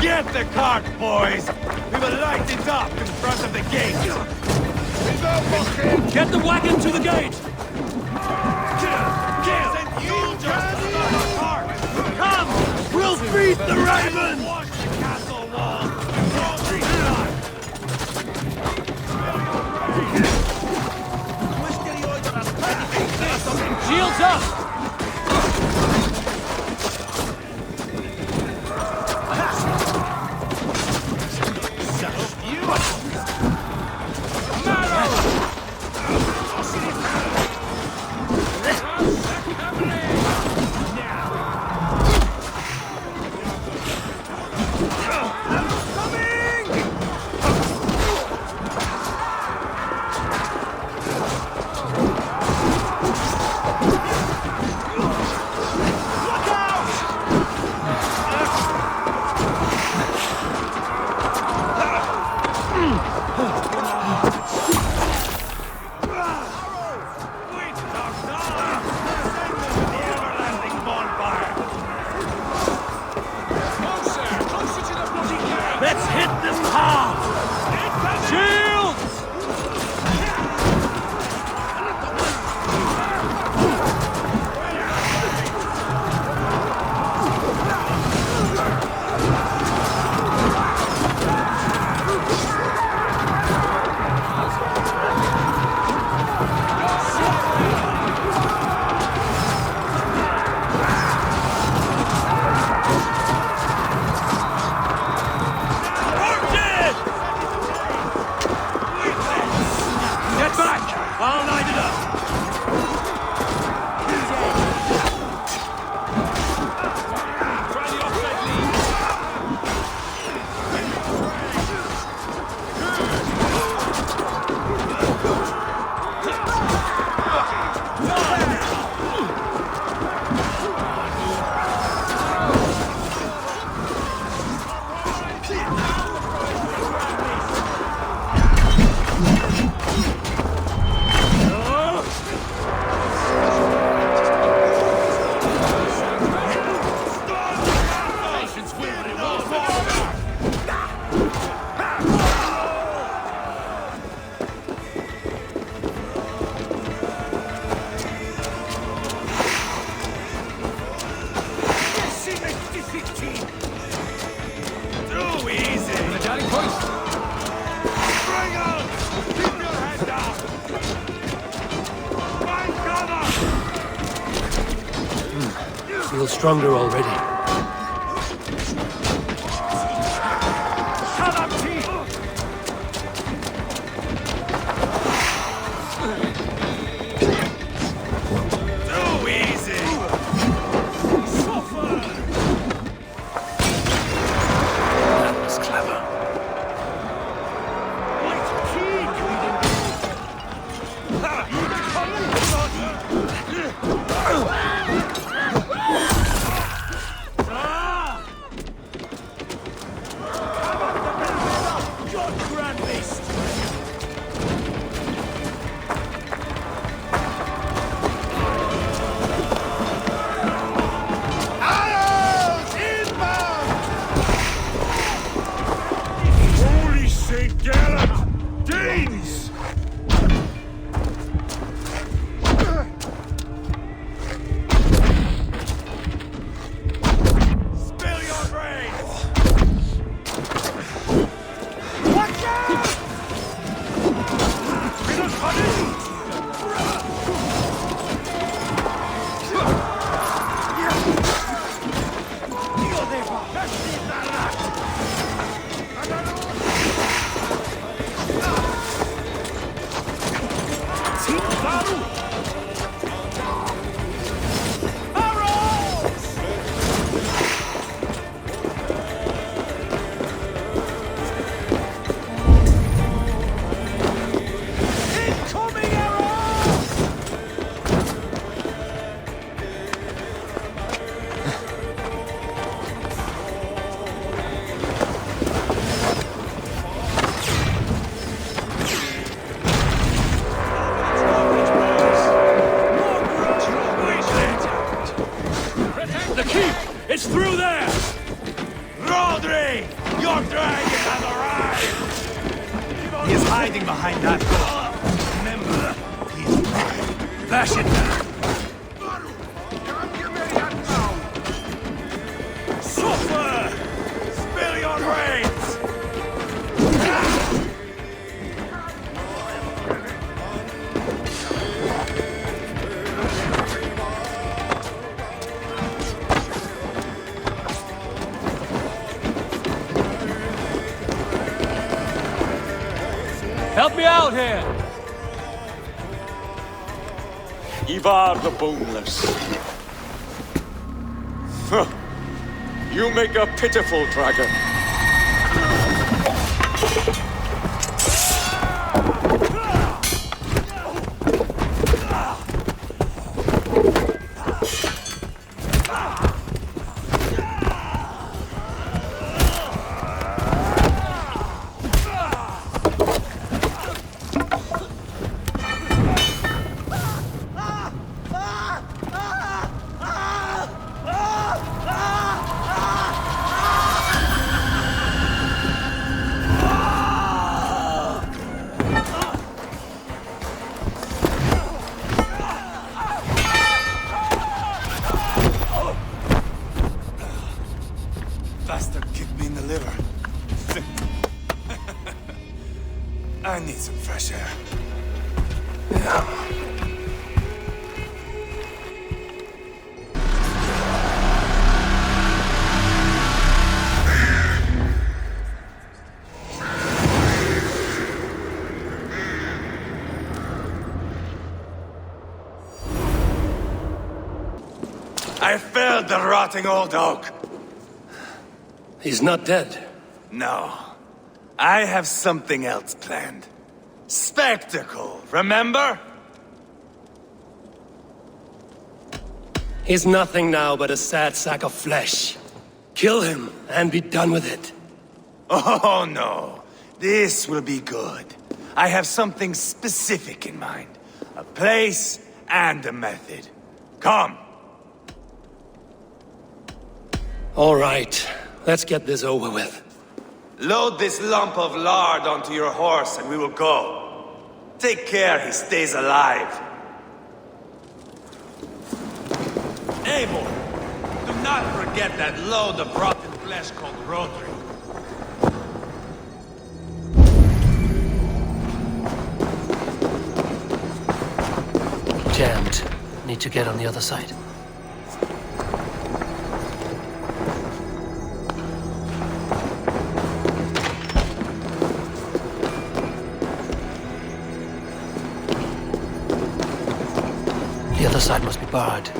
Get the cart, boys! We will light it up in front of the gate! Get the wagon to the gate! And you just start the cart! Come! We'll beat the raven! Watch the castle wall! Shields up! Let's hit them hard! Shields! I'll light it up! Feel stronger already. The keep! It's through there! Rodri! Your dragon has arrived! He is hiding behind that door. Remember, he is mine. Bash it down! Suffer! Spill your brains! Help me out here! Ivar the Boneless. Huh. You make a pitiful dragon. Bastard kicked me in the liver. I need some fresh air. Yeah. I felled the rotting old oak. He's not dead. No. I have something else planned. Spectacle, remember? He's nothing now but a sad sack of flesh. Kill him and be done with it. Oh no. This will be good. I have something specific in mind. A place and a method. Come. All right. Let's get this over with. Load this lump of lard onto your horse and we will go. Take care he stays alive. Eivor, do not forget that load of rotten flesh called Rodri. Jammed. Need to get on the other side. The other side must be barred.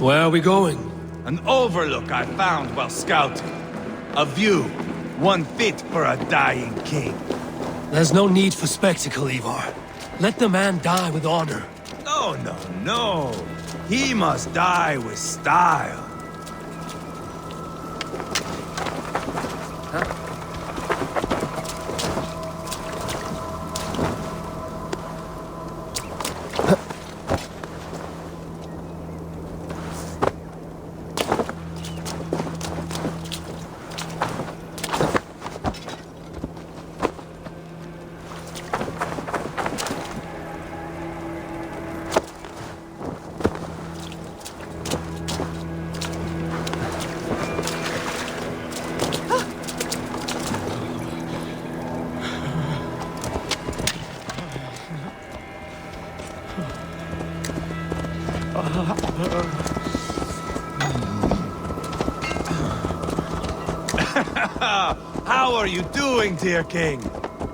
Where are we going? An overlook I found while scouting. A view, one fit for a dying king. There's no need for spectacle, Ivar. Let the man die with honor. No, no, no. He must die with style. How are you doing, dear king?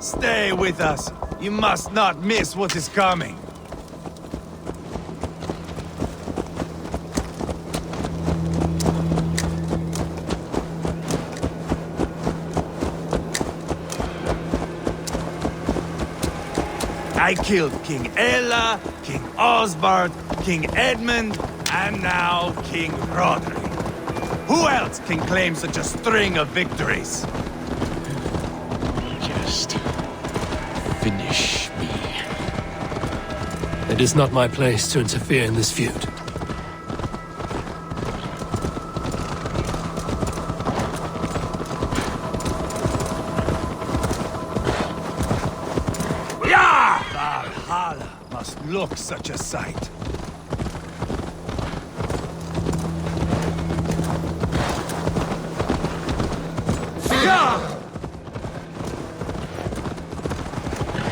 Stay with us. You must not miss what is coming. I killed King Ella, King Osbert, King Edmund, and now King Rodri. Who else can claim such a string of victories? Just finish me. It is not my place to interfere in this feud. Valhalla must look such a sight.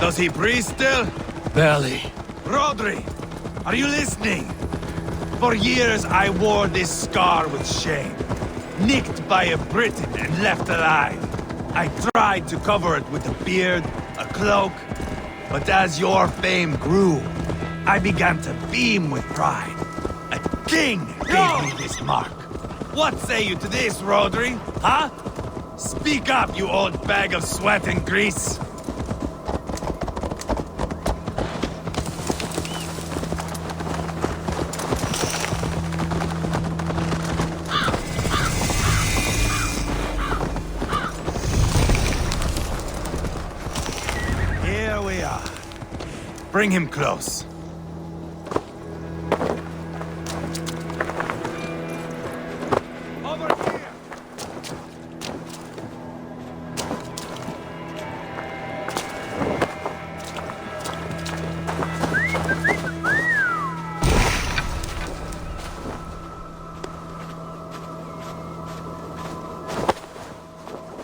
Does he breathe still? Barely. Rodri, are you listening? For years I wore this scar with shame. Nicked by a Briton and left alive. I tried to cover it with a beard, a cloak, but as your fame grew, I began to beam with pride. A king gave me this mark. What say you to this, Rodri? Huh? Speak up, you old bag of sweat and grease. Here we are. Bring him close. Over here!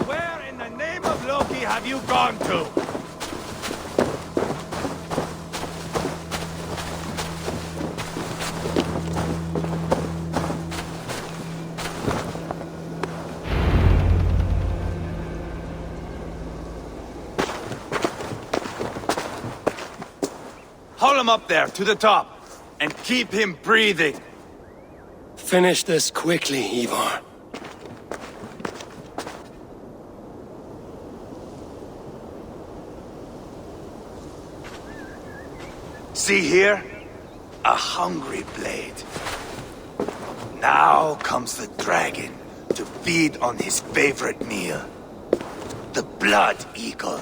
Where in the name of Loki have you gone to? Haul him up there, to the top, and keep him breathing. Finish this quickly, Ivar. See here? A hungry blade. Now comes the dragon to feed on his favorite meal. The blood eagle.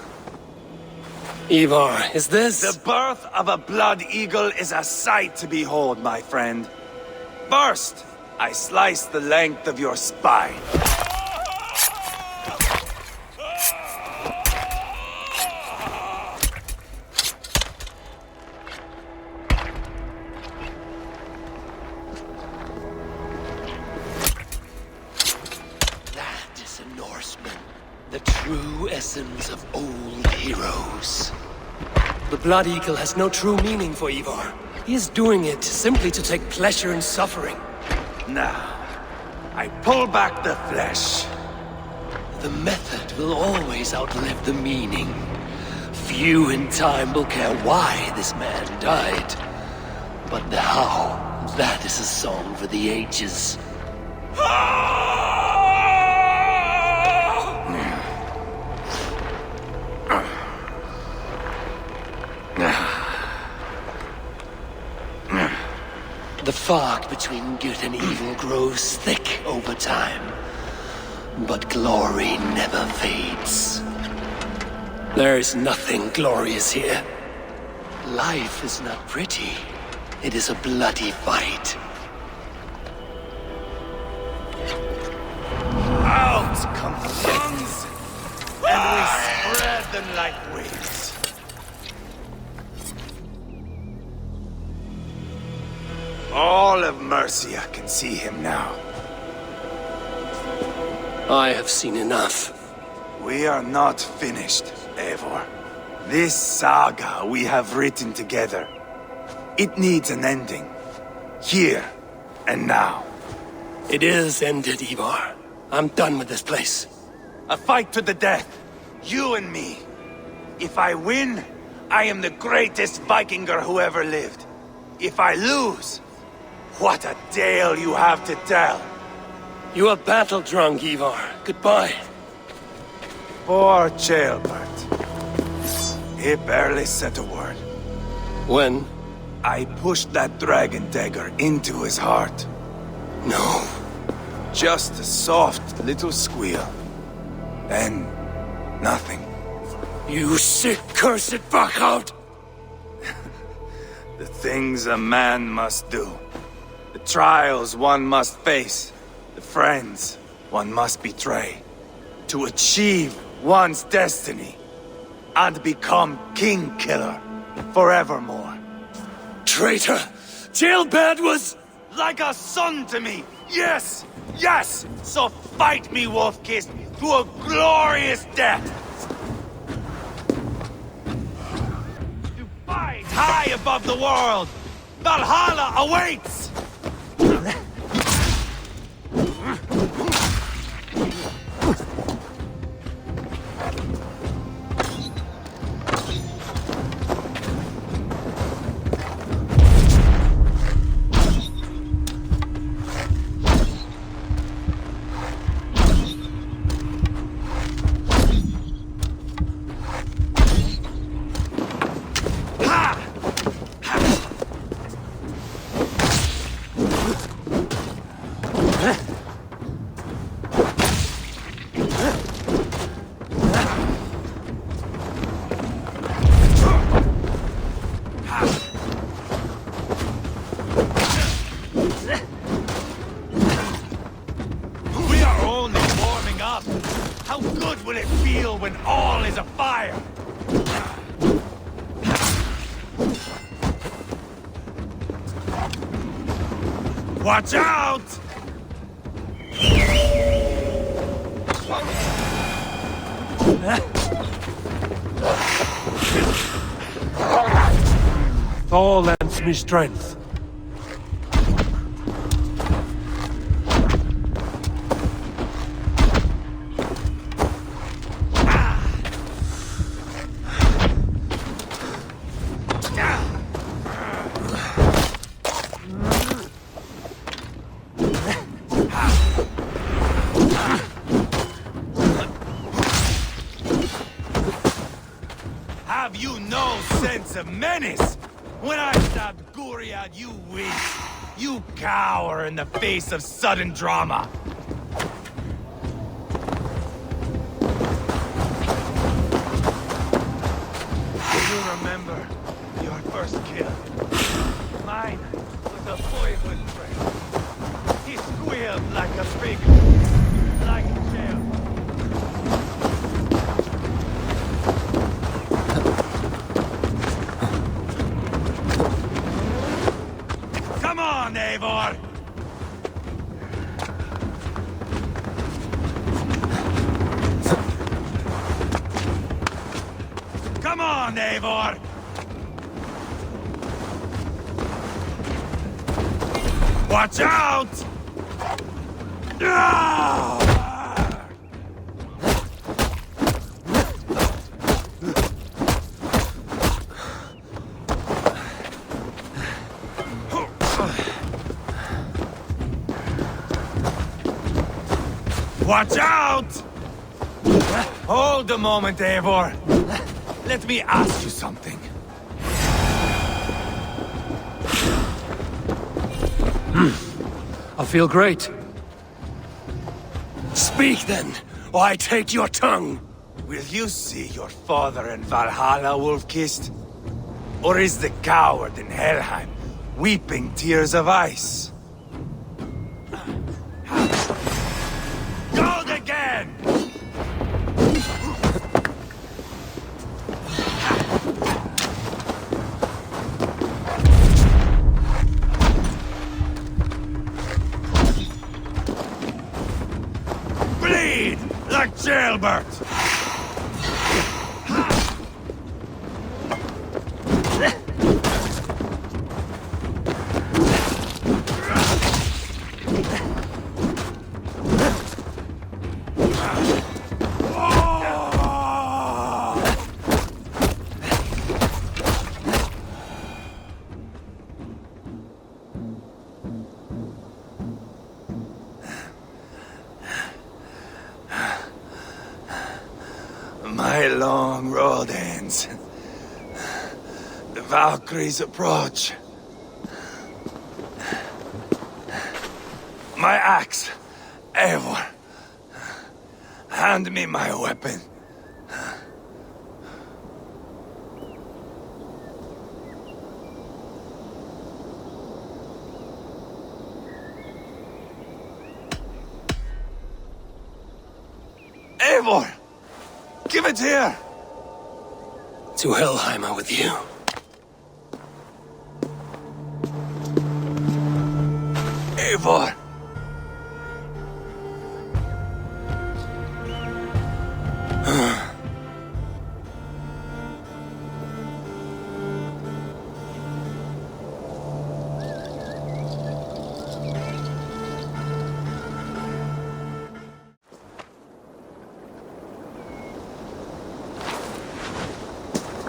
Ivar, is this... The birth of a blood eagle is a sight to behold, my friend. First, I slice the length of your spine. That is a Norseman. The true essence of old heroes. The Blood Eagle has no true meaning for Ivar. He is doing it simply to take pleasure in suffering. Now, I pull back the flesh. The method will always outlive the meaning. Few in time will care why this man died. But the how That is a song for the ages. The fog between good and evil grows thick over time, but glory never fades. There is nothing glorious here. Life is not pretty. It is a bloody fight. Out come the lungs, and we spread them like wings. All of Mercia can see him now. I have seen enough. We are not finished, Eivor. This saga we have written together, it needs an ending. Here and now. It is ended, Ivar. I'm done with this place. A fight to the death. You and me. If I win, I am the greatest Vikinger who ever lived. If I lose, what a tale you have to tell. You are battle-drunk, Ivar. Goodbye. Poor Ceolbert. He barely said a word. When? I pushed that dragon dagger into his heart. No. Just a soft little squeal. Then, nothing. You sick, cursed fuck-out! The things a man must do. The trials one must face. The friends one must betray. To achieve one's destiny. And become king-killer forevermore. Traitor! Ceolbert was... like a son to me! Yes! Yes! So fight me, Wolf-Kissed, to a glorious death! To fight high above the world! Valhalla awaits! How good will it feel when all is afire? Watch out! Thor lends me strength. Have you no sense of menace? When I stabbed Guriad, you wince. You cower in the face of sudden drama. Do you remember your first kill? Mine was a boyhood friend. He squealed like a pig, like a jail. Come on, Eivor! Come on, Eivor! Watch out! Ah! Watch out! Hold a moment, Eivor. Let me ask you something. I feel great. Speak then, or I take your tongue. Will you see your father in Valhalla, Wolf-Kissed? Or is the coward in Helheim weeping tears of ice? Gold again! Bleed like jailbird! My long road ends. The Valkyries approach. My axe, Eivor. Hand me my weapon. Eivor! Give it here! To Helheimer with you. Eivor!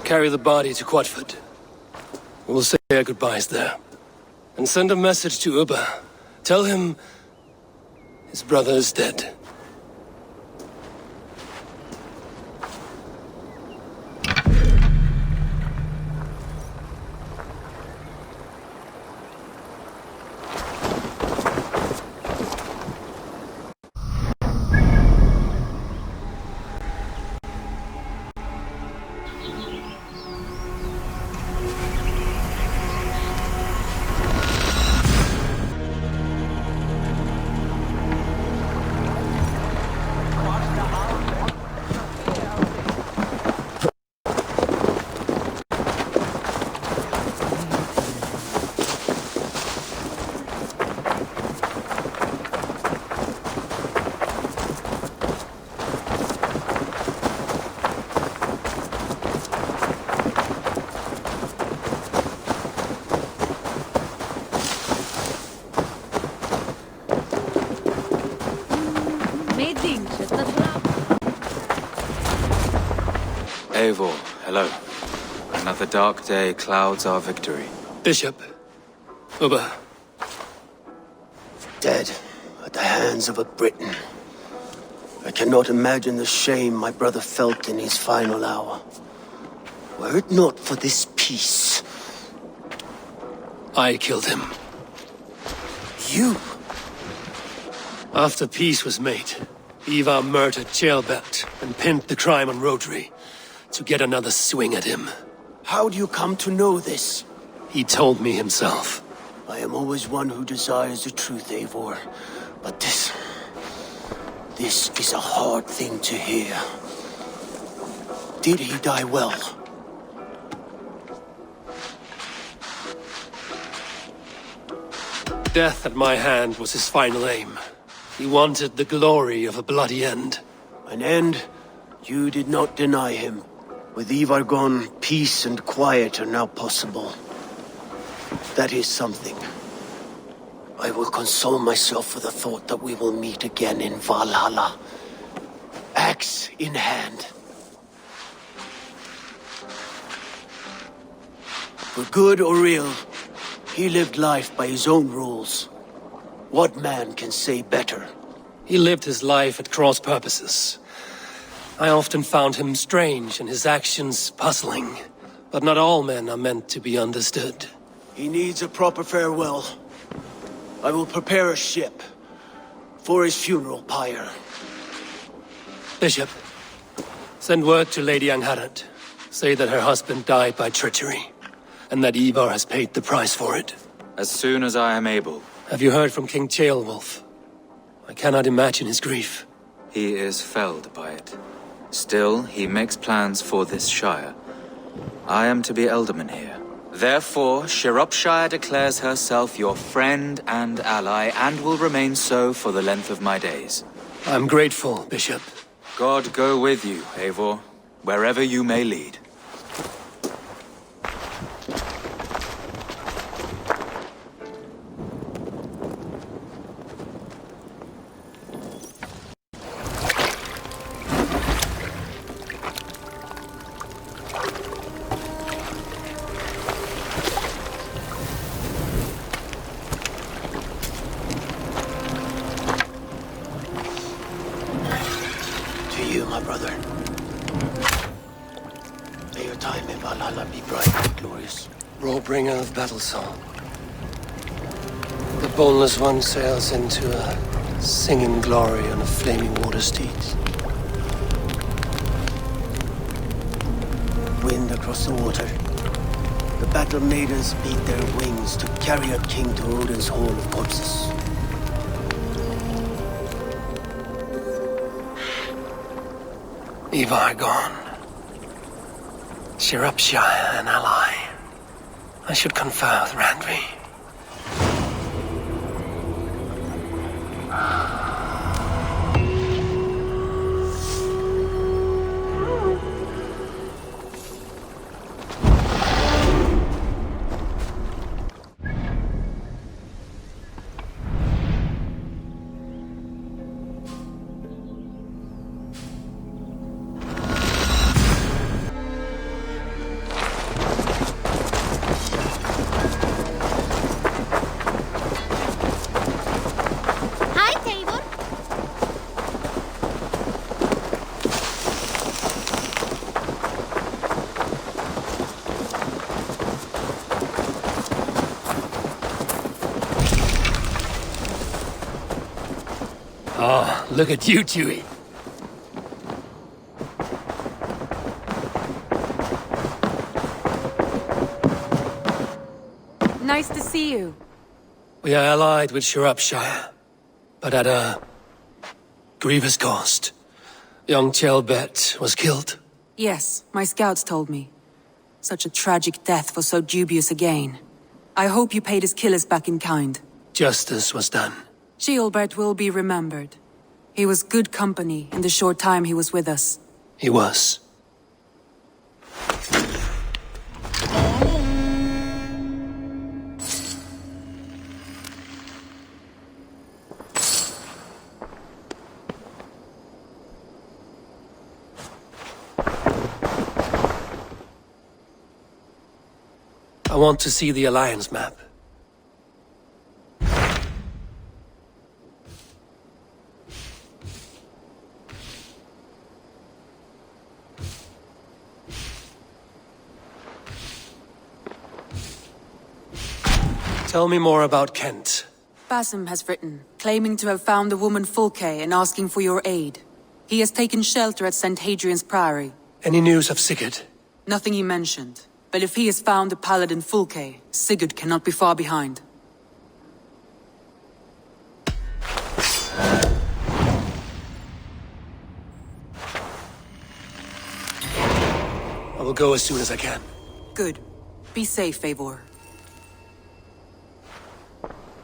Carry the body to Quatford. We'll say our goodbyes there. And send a message to Ubba. Tell him his brother is dead. Eivor, hello. Another dark day clouds our victory. Bishop. Ubba. Dead at the hands of a Briton. I cannot imagine the shame my brother felt in his final hour. Were it not for this peace. I killed him. You? After peace was made, Ivar murdered Ceolbert and pinned the crime on Rodri to get another swing at him. How do you come to know this? He told me himself. I am always one who desires the truth, Eivor. But this is a hard thing to hear. Did he die well? Death at my hand was his final aim. He wanted the glory of a bloody end. An end you did not deny him. With Ivar gone, peace and quiet are now possible. That is something. I will console myself with the thought that we will meet again in Valhalla. Axe in hand. For good or ill, he lived life by his own rules. What man can say better? He lived his life at cross purposes. I often found him strange and his actions puzzling. But not all men are meant to be understood. He needs a proper farewell. I will prepare a ship for his funeral pyre. Bishop, send word to Lady Angharad. Say that her husband died by treachery, and that Ivar has paid the price for it. As soon as I am able. Have you heard from King Ceolwulf? I cannot imagine his grief. He is felled by it. Still, he makes plans for this shire. I am to be Elderman here. Therefore, Shropshire declares herself your friend and ally, and will remain so for the length of my days. I'm grateful, Bishop. God go with you, Eivor, wherever you may lead. To you, my brother. May your time in Valhalla be bright and glorious. Roll-bringer of battle song. The boneless one sails into a singing glory on a flaming water steed. Wind across the water. The battle maidens beat their wings to carry a king to Odin's hall of corpses. Ivar gone. Shropshire an ally. I should confer with Randvi. Oh, look at you, Chewie. Nice to see you. We are allied with Shropshire, but at a grievous cost. Young Chelbet was killed. Yes, my scouts told me. Such a tragic death for so dubious a gain. I hope you paid his killers back in kind. Justice was done. Ceolbert will be remembered. He was good company in the short time he was with us. He was. I want to see the Alliance map. Tell me more about Kent. Basim has written, claiming to have found the woman Fulke and asking for your aid. He has taken shelter at St. Hadrian's Priory. Any news of Sigurd? Nothing he mentioned. But if he has found the paladin Fulke, Sigurd cannot be far behind. I will go as soon as I can. Good. Be safe, Eivor.